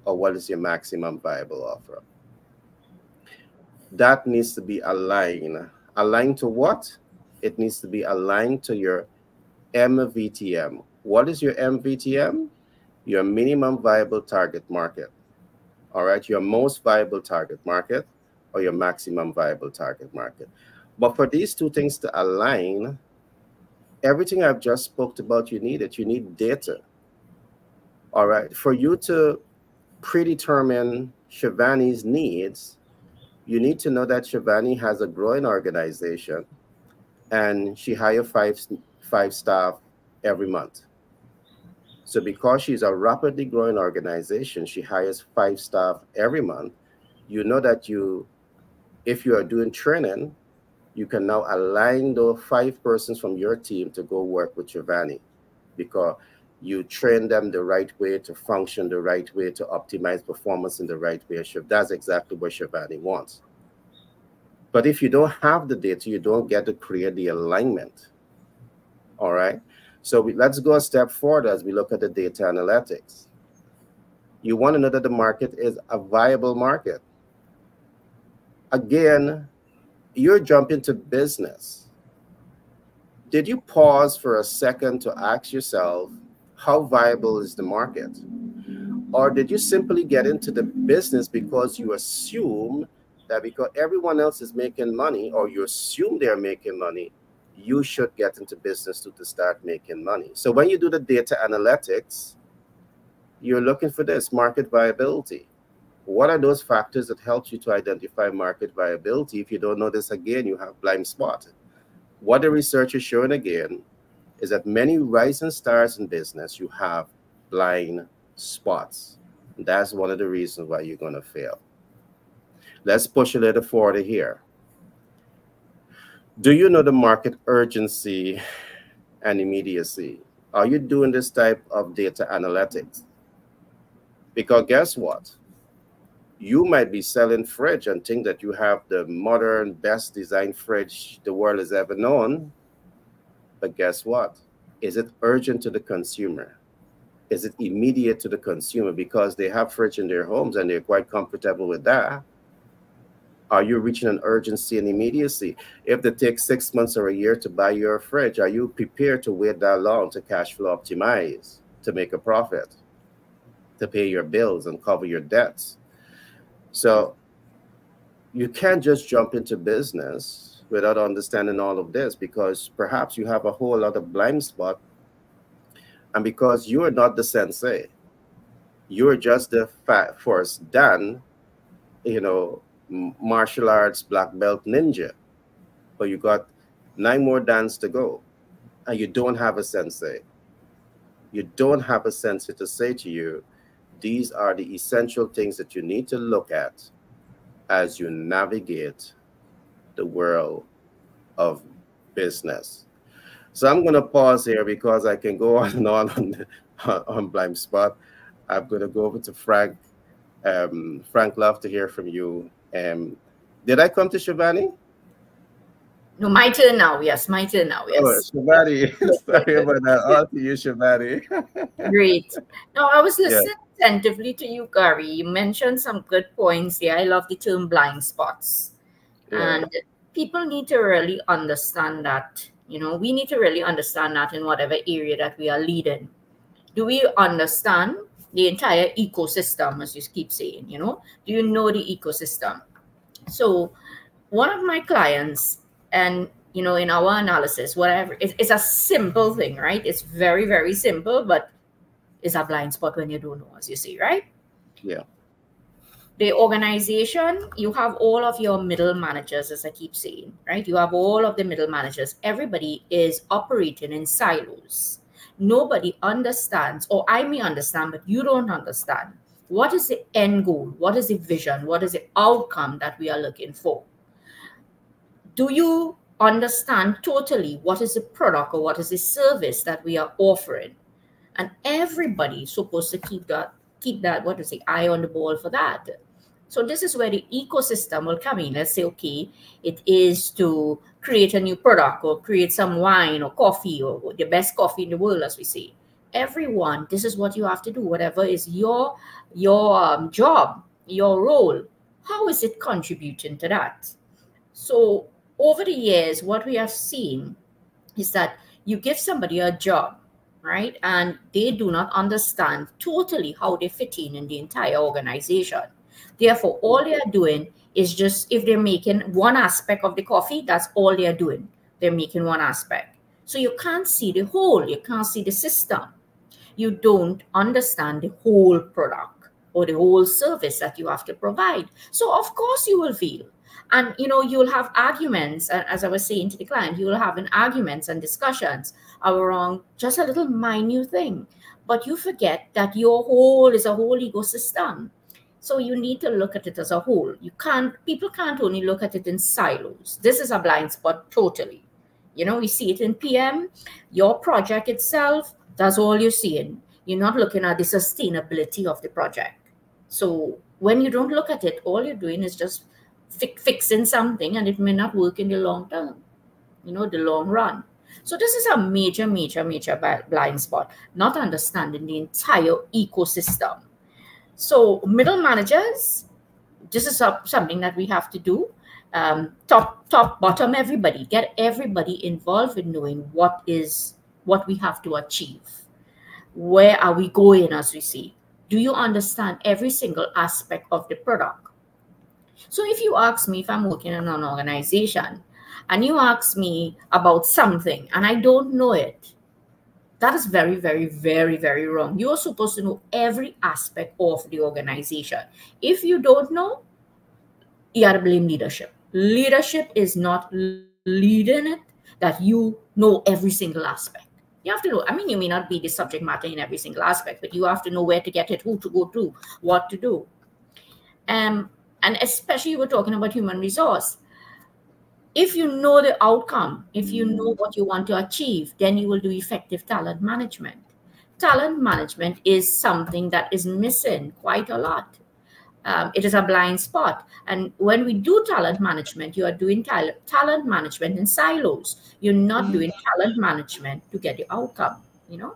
Or what is your maximum viable offer? That needs to be aligned. Aligned to what? It needs to be aligned to your MVTM. What is your MVTM? Your minimum viable target market. All right, your most viable target market or your maximum viable target market. But for these two things to align, everything I've just spoke about, you need it. You need data. All right, for you to predetermine Shivani's needs, you need to know that Shivani has a growing organization and she hires five staff every month. So because she's a rapidly growing organization, she hires 5 staff every month. You know that if you are doing training, you can now align those 5 persons from your team to go work with Shivani, because you train them the right way to function the right way, to optimize performance in the right way. That's exactly what Shivani wants. But if you don't have the data, you don't get to create the alignment. All right. So let's go a step forward as we look at the data analytics. You want to know that the market is a viable market. Again, you're jumping to business. Did you pause for a second to ask yourself, how viable is the market? Or did you simply get into the business because you assume that because everyone else is making money, or you assume they're making money, you should get into business to start making money? So when you do the data analytics, you're looking for this market viability. What are those factors that help you to identify market viability? If you don't know this, again, you have blind spot. What the research is showing again is that many rising stars in business, you have blind spots. That's one of the reasons why you're going to fail. Let's push a little further here. Do you know the market urgency and immediacy? Are you doing this type of data analytics? Because guess what? You might be selling fridge and think that you have the modern, best designed fridge the world has ever known. But guess what? Is it urgent to the consumer? Is it immediate to the consumer because they have fridge in their homes and they're quite comfortable with that? Are you reaching an urgency and immediacy? If they take 6 months or a year to buy your fridge, are you prepared to wait that long to cash flow optimize, to make a profit, to pay your bills and cover your debts? So you can't just jump into business without understanding all of this, because perhaps you have a whole lot of blind spot, and because you are not the sensei, you're just the first dan, martial arts black belt ninja, but you got 9 more dans to go, and you don't have a sensei. You don't have a sensei to say to you, these are the essential things that you need to look at as you navigate the world of business. So I'm going to pause here because I can go on and on blind spot. I'm going to go over to Frank. Frank, love to hear from you. Did I come to Shivani? No, my turn now. Yes, my turn now. Yes. Oh, Shivani. Sorry about that. All to you, Shivani. Great. Now, I was listening attentively to you, Gary. You mentioned some good points here. I love the term blind spots. Yeah. And people need to really understand that. We need to really understand that in whatever area that we are leading. Do we understand the entire ecosystem, as you keep saying? Do you know the ecosystem? So one of my clients, and in our analysis, whatever, it's a simple thing, right? It's very, very simple, but it's a blind spot when you don't know, as you say, right? Yeah. The organization, you have all of your middle managers, as I keep saying, right? You have all of the middle managers. Everybody is operating in silos. Nobody understands, or I may understand, but you don't understand. What is the end goal? What is the vision? What is the outcome that we are looking for? Do you understand totally what is the product or what is the service that we are offering? And everybody is supposed to keep that, eye on the ball for that. So this is where the ecosystem will come in. Let's say, okay, it is to create a new product or create some wine or coffee or the best coffee in the world, as we say. Everyone, this is what you have to do. Whatever is your job, your role, how is it contributing to that? So over the years, what we have seen is that you give somebody a job, right? And they do not understand totally how they fit in the entire organization. Therefore, all they are doing is just, if they're making one aspect of the coffee, that's all they're doing. They're making one aspect. So you can't see the whole, you can't see the system. You don't understand the whole product or the whole service that you have to provide. So of course you will feel. And you'll have arguments, and as I was saying to the client, you will have arguments and discussions around just a little minute thing. But you forget that your whole is a whole ecosystem. So you need to look at it as a whole. People can't only look at it in silos. This is a blind spot totally. We see it in PM, your project itself, that's all you're seeing. You're not looking at the sustainability of the project. So when you don't look at it, all you're doing is just fixing something, and it may not work in the long term, the long run. So this is a major, major, major blind spot, not understanding the entire ecosystem. So middle managers, this is something that we have to do. Top, bottom, everybody. Get everybody involved in knowing what we have to achieve. Where are we going, as we see? Do you understand every single aspect of the product? So if you ask me, if I'm working in an organization and you ask me about something and I don't know it, that is very, very, very, very wrong. You're supposed to know every aspect of the organization. If you don't know, you got to blame leadership. Leadership is not leading it, that you know every single aspect. You have to know. I mean, you may not be the subject matter in every single aspect, but you have to know where to get it, who to go to, what to do. And especially we're talking about human resource. If you know the outcome, if you know what you want to achieve, then you will do effective talent management. Talent management is something that is missing quite a lot. It is a blind spot. And when we do talent management, you are doing talent management in silos. You're not doing talent management to get the outcome, you know?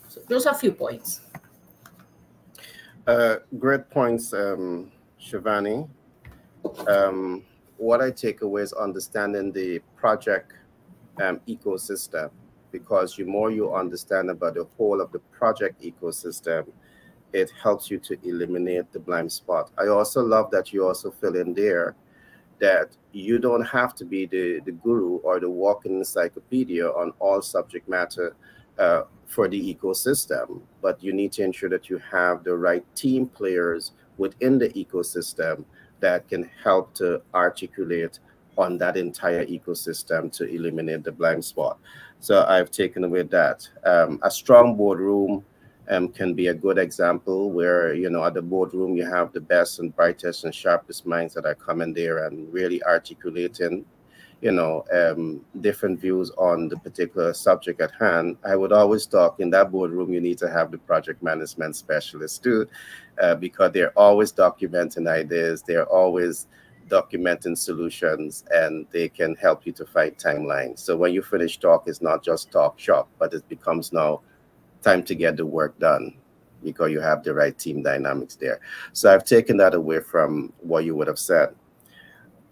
So those are a few points. Great points, Shivani. Um, what I take away is understanding the project ecosystem, because the more you understand about the whole of the project ecosystem, it helps you to eliminate the blind spot. I also love that you also fill in there that you don't have to be the guru or the walking encyclopedia on all subject matter for the ecosystem, but you need to ensure that you have the right team players within the ecosystem that can help to articulate on that entire ecosystem to eliminate the blind spot. So I've taken away that. A strong boardroom can be a good example where, you know, at the boardroom, you have the best and brightest and sharpest minds that are coming there and really articulating, you know, different views on the particular subject at hand. I would always talk in that boardroom, you need to have the project management specialist too, because they're always documenting ideas, they're always documenting solutions, and they can help you to find timelines. So when you finish talk, it's not just talk shop, but it becomes now time to get the work done because you have the right team dynamics there. So I've taken that away from what you would have said.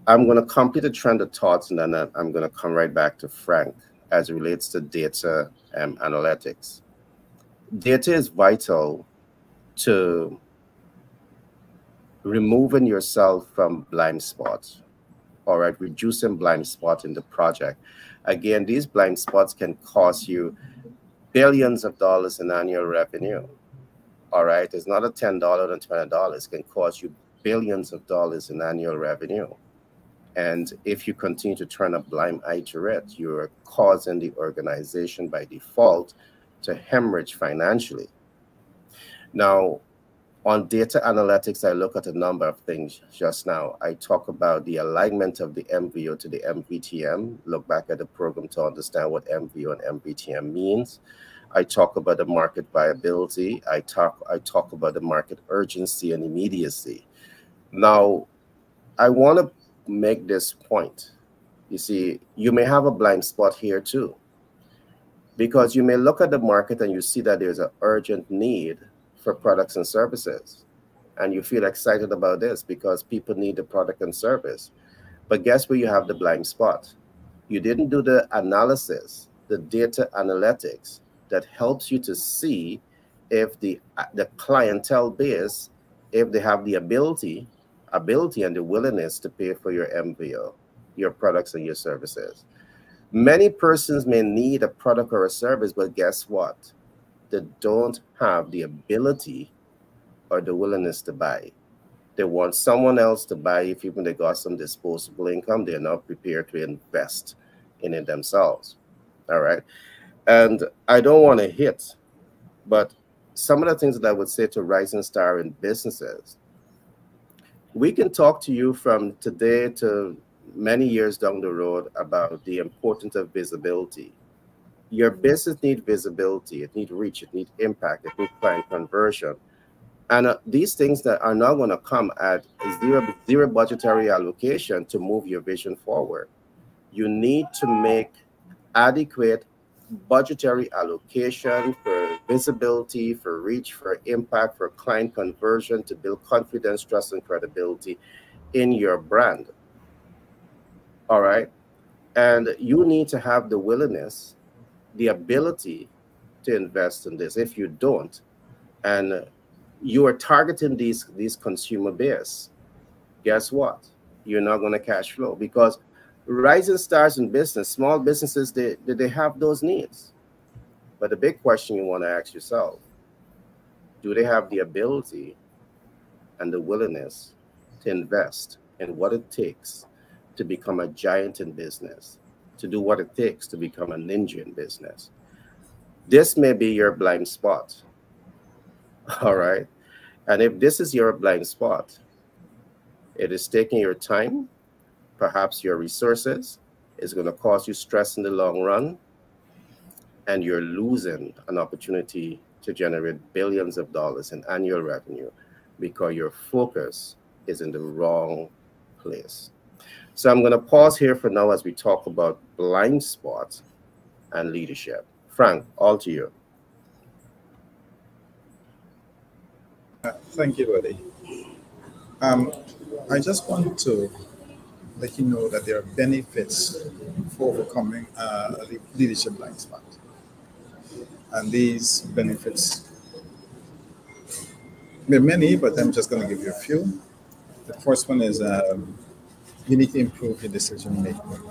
I'm going to complete a trend of thoughts, and then I'm going to come right back to Frank as it relates to data and analytics. Data is vital to removing yourself from blind spots, all right, reducing blind spots in the project. Again, these blind spots can cost you billions of dollars in annual revenue. All right, it's not a $10 and $20. It can cost you billions of dollars in annual revenue. And if you continue to turn a blind eye to it, you're causing the organization by default to hemorrhage financially. Now, on data analytics, I look at a number of things just now. I talk about the alignment of the MVO to the MVTM, look back at the program to understand what MVO and MVTM means. I talk about the market viability. I talk about the market urgency and immediacy. Now, I want to make this point. You see, you may have a blind spot here too, because you may look at the market and you see that there's an urgent need for products and services, and you feel excited about this because people need the product and service. But guess where you have the blind spot? You didn't do the analysis, the data analytics that helps you to see if the clientele base, if they have the ability and the willingness to pay for your MVO, your products and your services. Many persons may need a product or a service, but guess what? They don't have the ability or the willingness to buy. They want someone else to buy. If even they got some disposable income, they're not prepared to invest in it themselves. All right. And I don't want to hit, but some of the things that I would say to rising star in businesses, we can talk to you from today to many years down the road about the importance of visibility. Your business needs visibility, it needs reach, it needs impact, it needs client conversion. And these things that are not going to come at zero budgetary allocation to move your vision forward. You need to make adequate budgetary allocation for visibility, for reach, for impact, for client conversion to build confidence, trust, and credibility in your brand. All right. And you need to have the willingness, the ability to invest in this. If you don't, and you are targeting these consumer base, guess what? You're not going to cash flow, because rising stars in business, small businesses, they have those needs. But the big question you want to ask yourself, do they have the ability and the willingness to invest in what it takes to become a giant in business, to do what it takes to become a ninja in business? This may be your blind spot. All right. And if this is your blind spot, it is taking your time, perhaps your resources, it's going to cause you stress in the long run, and you're losing an opportunity to generate billions of dollars in annual revenue because your focus is in the wrong place. So I'm going to pause here for now as we talk about blind spots and leadership. Frank, all to you. Thank you, buddy. Um, I just want to let you know that there are benefits for overcoming leadership blind spot. And these benefits, there are many, but I'm just going to give you a few. The first one is you need to improve your decision making.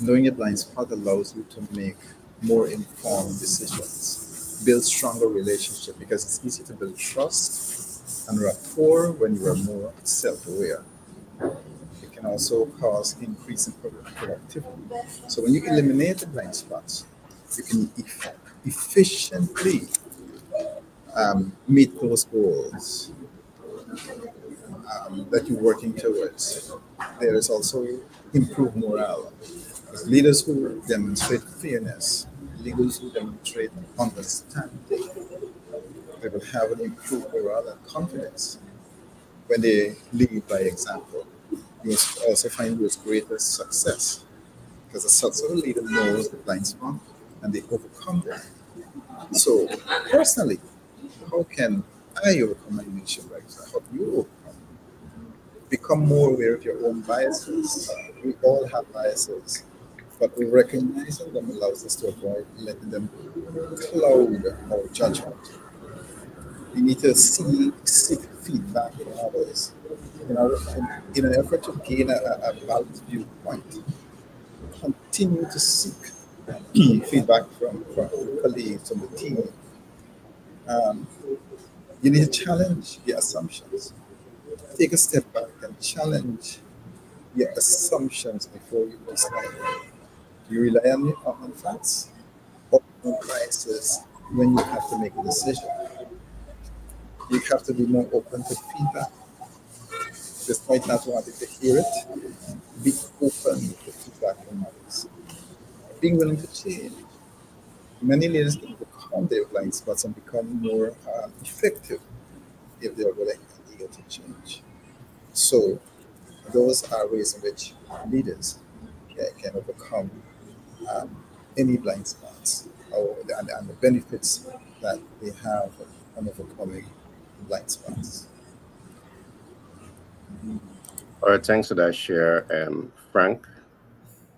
Knowing your blind spot allows you to make more informed decisions, build stronger relationship because it's easy to build trust and rapport when you are more self-aware. It can also cause increase in productivity. So when you eliminate the blind spots, you can efficiently meet those goals that you're working towards. There is also improved morale. As leaders who demonstrate fairness, leaders who demonstrate understanding, they will have an improved morale and confidence when they lead by example. You will also find with greater success because a successful leader knows the blind spot and they overcome them. So, personally, how can I overcome my leadership blind spot? How do you overcome? Become more aware of your own biases. We all have biases, but recognizing them allows us to avoid letting them cloud our judgment. We need to seek feedback from others in an effort to gain a balanced viewpoint. Continue to seek feedback from colleagues, from the team. Um, you need to challenge your assumptions. Take a step back and challenge your assumptions before you decide. Do you rely on facts or on biases when you have to make a decision? You have to be more open to feedback. Despite not wanting to hear it, be open to feedback from others. Being willing to change. Many leaders can overcome their blind spots and become more effective if they are willing and eager to change. So, those are ways in which leaders can overcome um, any blind spots and the benefits that they have on overcoming blind spots. All right, thanks for that share, Frank.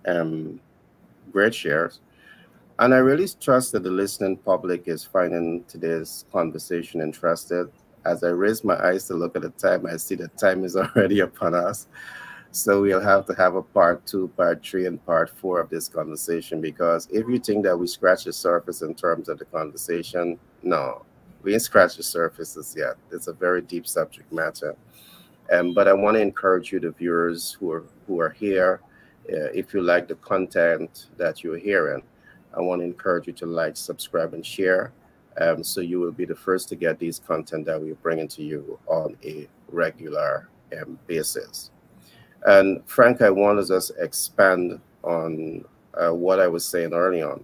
Um, Great shares. And I really trust that the listening public is finding today's conversation interested. As I raise my eyes to look at the time, I see the time is already upon us. So we'll have to have a part two, part three, and part four of this conversation because if you think that we scratch the surface in terms of the conversation, no, we ain't scratched the surfaces yet. It's a very deep subject matter. But I want to encourage you, the viewers who are here, if you like the content that you're hearing, I want to encourage you to like, subscribe, and share, so you will be the first to get these content that we're bringing to you on a regular basis. And Frank, I want to just expand on what I was saying early on.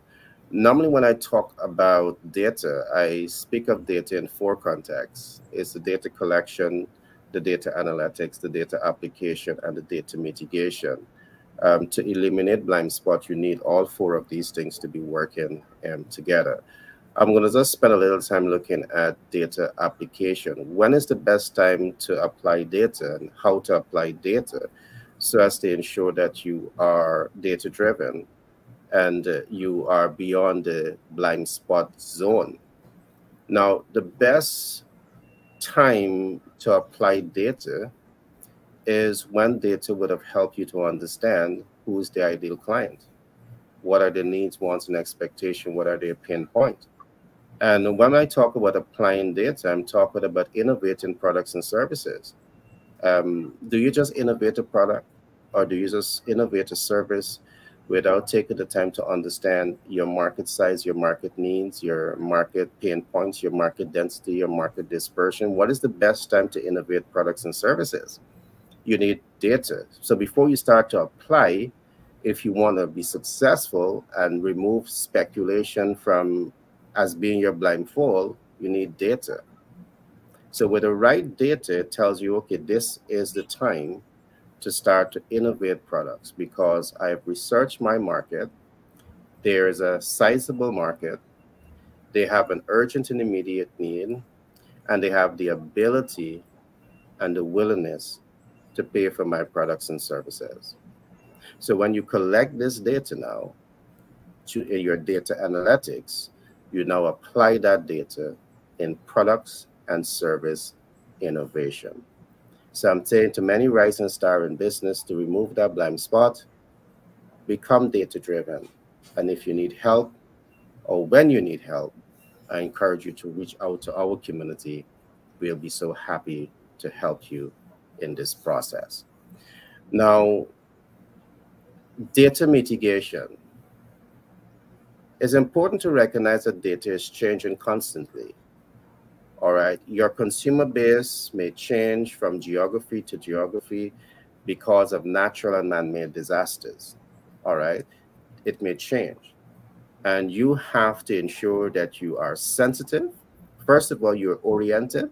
Normally, when I talk about data, I speak of data in four contexts. It's the data collection, the data analytics, the data application, and the data mitigation. To eliminate blind spot, you need all four of these things to be working together. I'm going to just spend a little time looking at data application. When is the best time to apply data and how to apply data so as to ensure that you are data driven and you are beyond the blind spot zone? Now, the best time to apply data is when data would have helped you to understand who is the ideal client, what are their needs, wants, and expectation, what are their pain points. And when I talk about applying data, I'm talking about innovating products and services. Do you just innovate a product or do you just innovate a service without taking the time to understand your market size, your market needs, your market pain points, your market density, your market dispersion? What is the best time to innovate products and services? You need data. So before you start to apply, if you want to be successful and remove speculation from as being your blindfold, you need data. So with the right data, it tells you, okay, this is the time to start to innovate products because I've researched my market. There is a sizable market. They have an urgent and immediate need, and they have the ability and the willingness to pay for my products and services. So when you collect this data now to in your data analytics, you now apply that data in products and service innovation. So I'm saying to many rising star in business to remove that blind spot, become data driven. And if you need help or when you need help, I encourage you to reach out to our community. We'll be so happy to help you in this process. Now, data mitigation. It's important to recognize that data is changing constantly. All right. Your consumer base may change from geography to geography because of natural and man made disasters. All right. It may change. And you have to ensure that you are sensitive. First of all, you're oriented,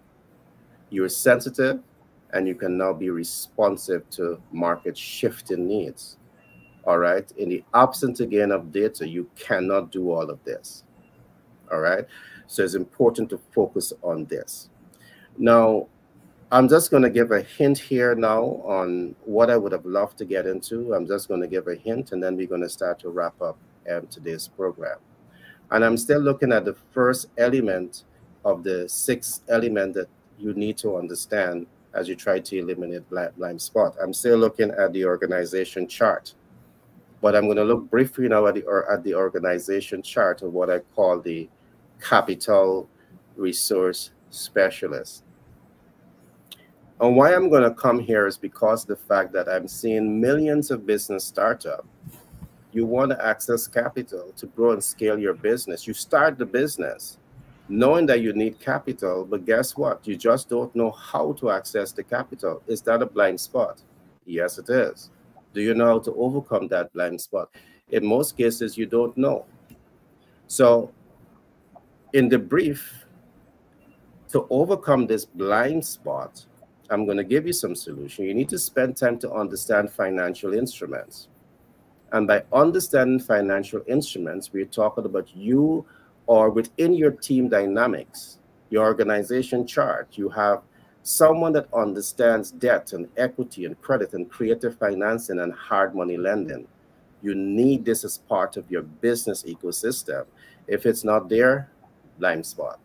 you're sensitive, and you can now be responsive to market shifting needs. All right. In the absence again of data, you cannot do all of this. All right. So it's important to focus on this. Now, I'm just going to give a hint here now on what I would have loved to get into. I'm just going to give a hint and then we're going to start to wrap up today's program. And I'm still looking at the first element of the sixth element that you need to understand as you try to eliminate blind spot. I'm still looking at the organization chart. But I'm going to look briefly now at the organization chart of what I call the capital resource specialist. And why I'm going to come here is because of the fact that I'm seeing millions of business startups. You want to access capital to grow and scale your business. You start the business knowing that you need capital, but guess what? You just don't know how to access the capital. Is that a blind spot? Yes, it is. Do you know how to overcome that blind spot? In most cases, you don't know. So in the brief, to overcome this blind spot, I'm going to give you some solution. You need to spend time to understand financial instruments. And by understanding financial instruments, we're talking about you or within your team dynamics, your organization chart. You have someone that understands debt and equity and credit and creative financing and hard money lending. You need this as part of your business ecosystem. If it's not there, blind spot.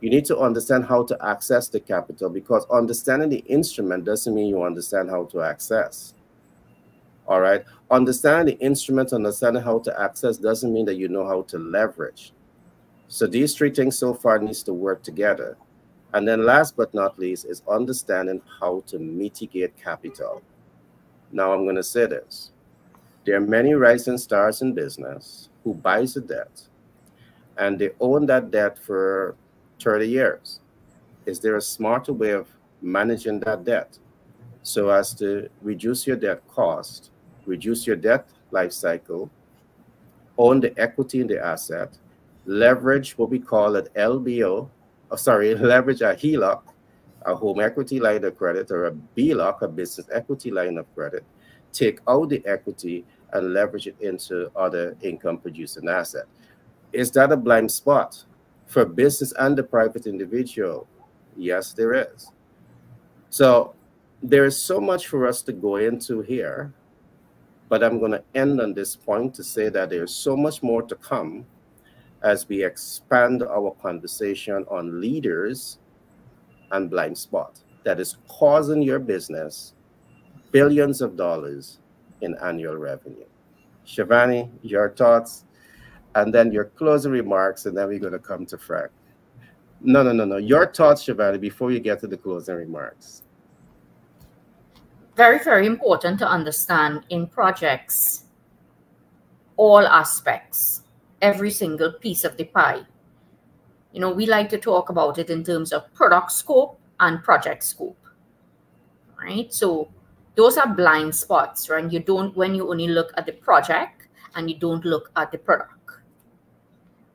You need to understand how to access the capital because understanding the instrument doesn't mean you understand how to access. All right. Understanding the instrument, understanding how to access doesn't mean that you know how to leverage. So these three things so far needs to work together. And then last but not least is understanding how to mitigate capital. Now I'm going to say this. There are many rising stars in business who buys a debt and they own that debt for 30 years. Is there a smarter way of managing that debt so as to reduce your debt cost, reduce your debt life cycle, own the equity in the asset, leverage what we call an LBO, leverage a HELOC, a home equity line of credit, or a BLOC, a business equity line of credit, take out the equity and leverage it into other income producing asset. Is that a blind spot for business and the private individual? Yes, there is. So there is so much for us to go into here, but I'm going to end on this point to say that there's so much more to come as we expand our conversation on leaders and blind spot that is causing your business billions of dollars in annual revenue. Shivani, your thoughts, and then your closing remarks, and then we're going to come to Frank. No. Your thoughts, Shivani, before you get to the closing remarks. Very, very important to understand in projects all aspects, every single piece of the pie. You know, we like to talk about it in terms of product scope and project scope, right? So those are blind spots, right? When you only look at the project and you don't look at the product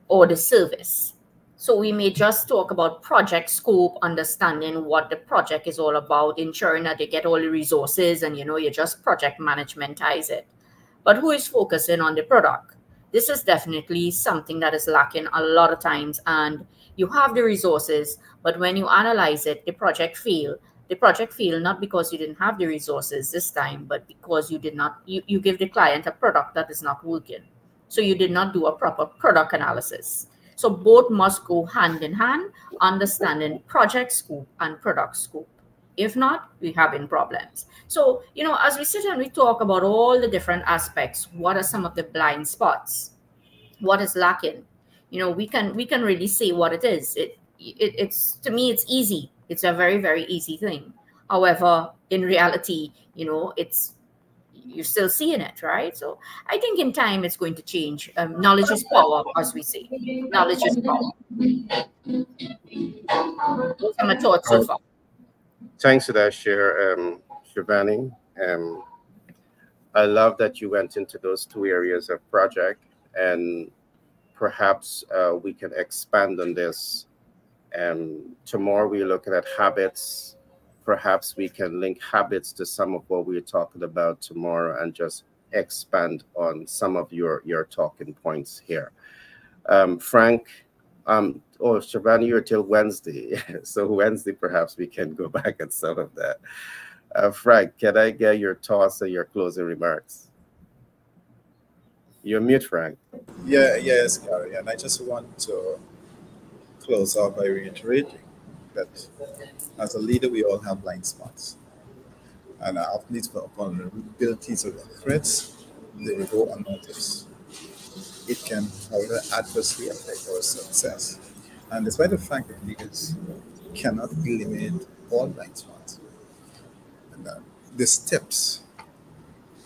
or the service. So we may just talk about project scope, understanding what the project is all about, ensuring that you get all the resources and you just project managementize it. But who is focusing on the product? This is definitely something that is lacking a lot of times. And you have the resources, but when you analyze it, the project fail. The project fail not because you didn't have the resources this time, but because you did not, you give the client a product that is not working. So you did not do a proper product analysis. So both must go hand in hand, understanding project scope and product scope. If not, we're having problems. So, as we sit and we talk about all the different aspects, what are some of the blind spots? What is lacking? We can really say what it is. It's, to me, it's easy. It's a very, very easy thing. However, in reality, it's, you're still seeing it, right? So I think in time it's going to change. Knowledge is power, as we say. Knowledge is power. Those are my thoughts so Oh, far. thanks for that share, Shivani. I love that you went into those two areas of project, and perhaps we can expand on this. Tomorrow we're looking at habits. Perhaps we can link habits to some of what we're talking about tomorrow and just expand on some of your talking points here. Frank, oh, Shabani, you're till Wednesday. So Wednesday, perhaps we can go back and some of that. Frank, can I get your thoughts and your closing remarks? You're mute, Frank. Yes, Gary. And I just want to close out by reiterating that as a leader, we all have blind spots. And often these vulnerabilities or threats, they will go unnoticed. It can, however, adversely affect our success. And despite the fact that leaders cannot eliminate all blind spots, and the steps,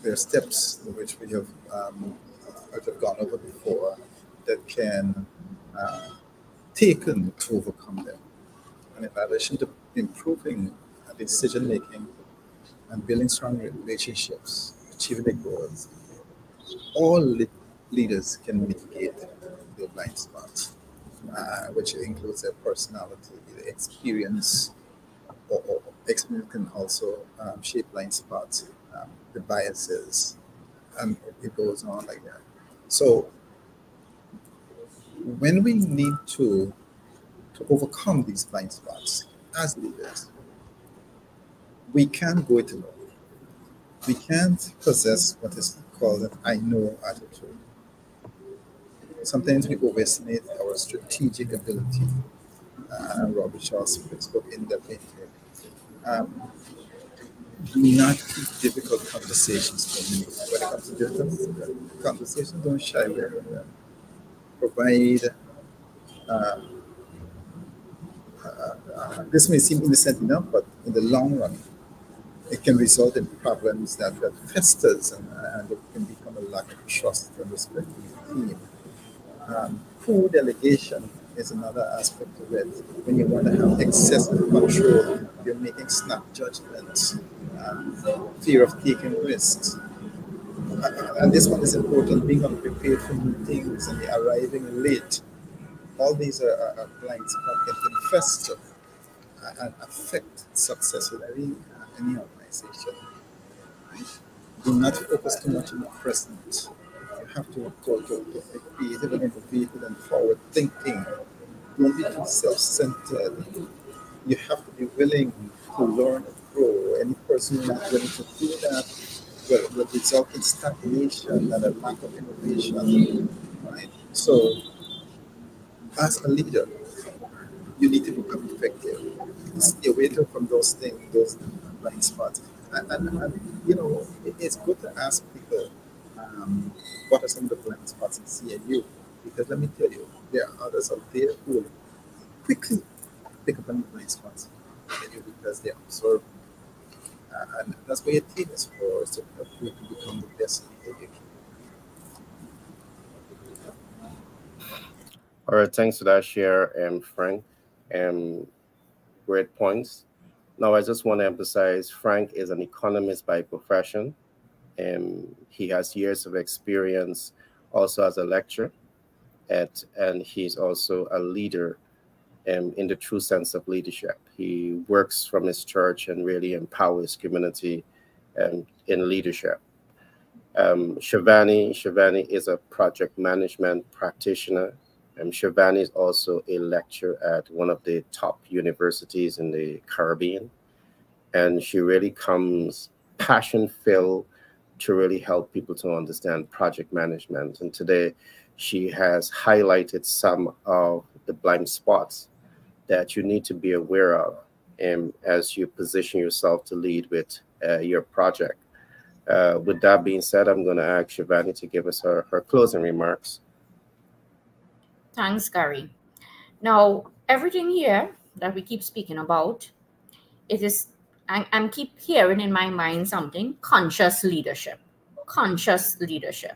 there are steps which we have gone over before that can taken to overcome them. And in addition to improving decision making and building strong relationships, achieving their goals, all leaders can mitigate their blind spots, which includes their personality, their experience, or experience can also shape blind spots, the biases, and it goes on like that. So when we need to overcome these blind spots as leaders, we can't go it alone. We can't possess what is called an I know attitude. Sometimes we overestimate our strategic ability. Robert Shaw spoke in that way. Do not keep difficult conversations for me. When it comes to difficult conversations, don't shy away from them. Provide. This may seem innocent enough, but in the long run, it can result in problems that festers and it can become a lack of trust and respect in the team. Poor delegation is another aspect of it. When you want to have excessive control, you're making snap judgments, fear of taking risks. And this one is important, being unprepared for meetings and arriving late. All these are blind spots that can fester and affect success in any organization. Do not focus too much on the present. You have to be creative and innovative and forward thinking. Don't be too self-centered. You have to be willing to learn and grow. Any person who is not willing to do that will result in stagnation and a lack of innovation. Right? So, as a leader, you need to become effective. Stay away from those things, those blind spots. And it's good to ask people what are some of the blind spots in CNU. Because let me tell you, there are others out there who will quickly pick up on the blind spots in you because they observe. And that's what your team is for, is to help you to become the best leader you can. All right, thanks for that share, Frank. Great points. Now, I just want to emphasize Frank is an economist by profession. He has years of experience also as a lecturer, and he's also a leader in the true sense of leadership. He works from his church and really empowers community in leadership. Shivani is a project management practitioner. Shivani is also a lecturer at one of the top universities in the Caribbean. And she really comes passion-filled to really help people to understand project management. And today, she has highlighted some of the blind spots that you need to be aware of as you position yourself to lead with your project. With that being said, I'm going to ask Shivani to give us her closing remarks. Thanks, Gary. Now, everything here that we keep speaking about, it is, I'm keep hearing in my mind something, conscious leadership. Conscious leadership.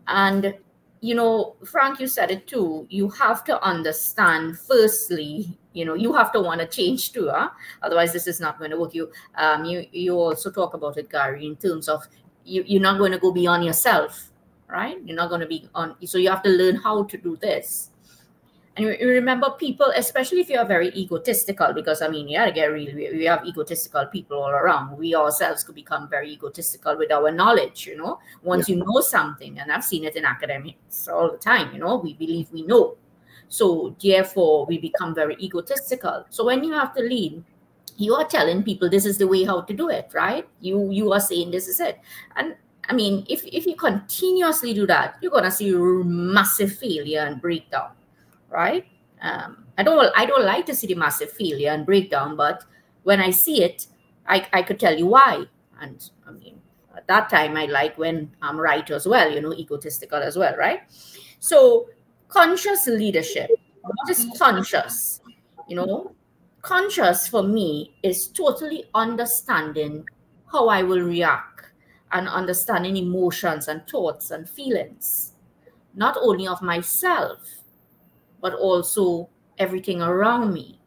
And, you know, Frank, you said it too. You have to understand, firstly, you know, you have to want to change too. Huh? Otherwise, this is not going to work. You also talk about it, Gary, in terms of you're not going to go beyond yourself, right? You're not going to be on. So you have to learn how to do this. And you remember people, especially if you're very egotistical, because I mean, you gotta get real. We have egotistical people all around. We ourselves could become very egotistical with our knowledge, you know, once you know something. And I've seen it in academics all the time, you know, we believe we know. So therefore, we become very egotistical. So when you have to lead, you are telling people this is the way how to do it, right? You are saying this is it. And I mean, if you continuously do that, you're gonna see massive failure and breakdown. Right? I don't like to see the massive failure and breakdown, but when I see it, I could tell you why. And I mean, at that time, I like when I'm right as well, you know, egotistical as well, right? So conscious leadership. What is conscious? You know, conscious for me is totally understanding how I will react and understanding emotions and thoughts and feelings, not only of myself, but also everything around me.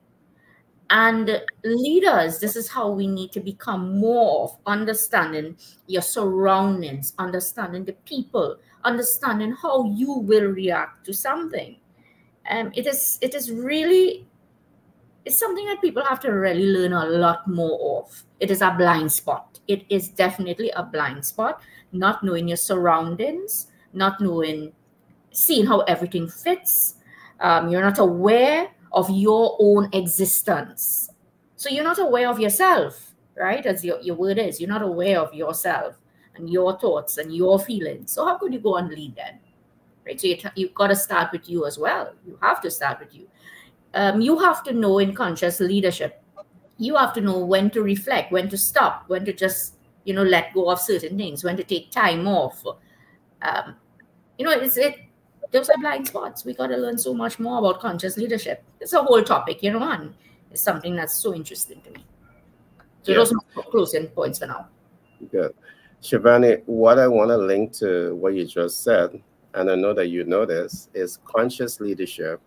And leaders, this is how we need to become more of understanding your surroundings, understanding the people, understanding how you will react to something. It is really, it's something that people have to really learn a lot more of. It is a blind spot. It is definitely a blind spot, not knowing your surroundings, not knowing, seeing how everything fits. You're not aware of your own existence. So you're not aware of yourself, right? As your word is, you're not aware of yourself and your thoughts and your feelings. So how could you go and lead then? Right? So you've got to start with you as well. You have to start with you. You have to know in conscious leadership, you have to know when to reflect, when to stop, when to just, you know, let go of certain things, when to take time off. You know, those are blind spots. We got to learn so much more about conscious leadership. It's a whole topic, you know, and it's something that's so interesting to me. So those are my closing points for now. Good. Shivani, what I want to link to what you just said, and I know that you know this, is conscious leadership.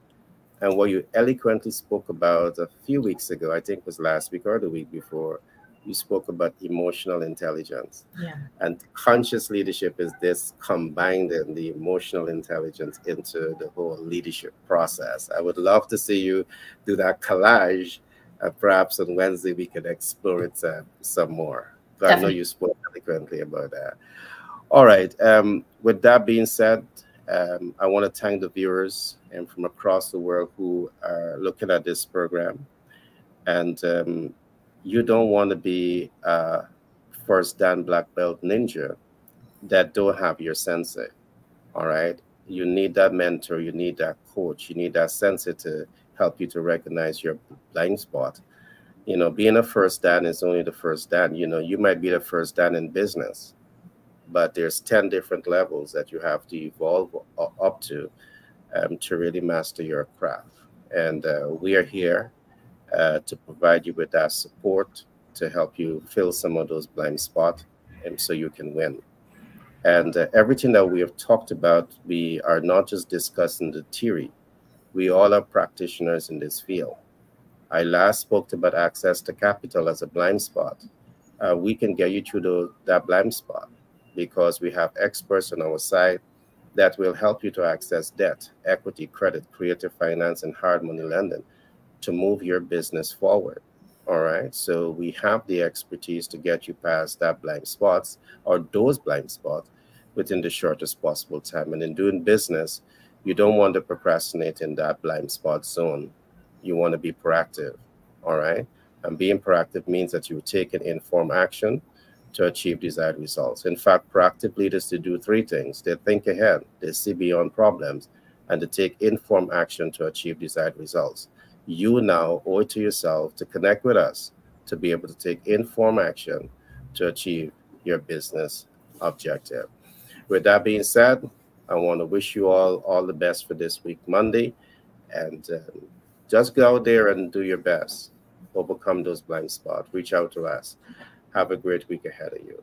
And what you eloquently spoke about a few weeks ago, I think it was last week or the week before, you spoke about emotional intelligence. Yeah. And conscious leadership is this combining the emotional intelligence into the whole leadership process. I would love to see you do that collage. Perhaps on Wednesday we could explore it some more. But I know you spoke eloquently about that. All right. With that being said, I want to thank the viewers from across the world who are looking at this program. And you don't want to be a first Dan black belt ninja that don't have your sensei. All right. You need that mentor. You need that coach. You need that sensei to help you to recognize your blind spot. You know, being a first Dan is only the first Dan. You know, you might be the first Dan in business, but there's 10 different levels that you have to evolve up to really master your craft. And we are here to provide you with that support to help you fill some of those blind spots and so you can win. And everything that we have talked about, we are not just discussing the theory. We all are practitioners in this field. I last spoke about access to capital as a blind spot. We can get you through that blind spot because we have experts on our side that will help you to access debt, equity, credit, creative finance, and hard money lending to move your business forward. All right. So we have the expertise to get you past that blind spots or those blind spots within the shortest possible time. And in doing business, you don't want to procrastinate in that blind spot zone. You want to be proactive. All right. And being proactive means that you take an informed action to achieve desired results. In fact, proactive leaders to do three things: they think ahead, they see beyond problems, and they take informed action to achieve desired results. You now owe it to yourself to connect with us to be able to take informed action to achieve your business objective. With that being said, I want to wish you all the best for this week, Monday, and just go out there and do your best. Overcome those blind spots. Reach out to us. Have a great week ahead of you.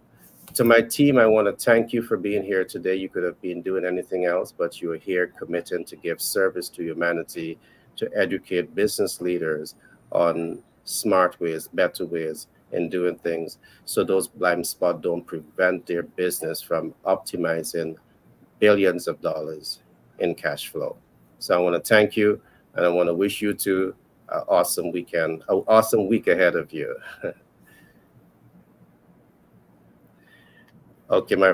To my team, I want to thank you for being here today. You could have been doing anything else, but you are here committing to give service to humanity, to educate business leaders on smart ways, better ways in doing things, so those blind spots don't prevent their business from optimizing billions of dollars in cash flow. So I want to thank you, and I want to wish you two an awesome weekend, an awesome week ahead of you. Okay, my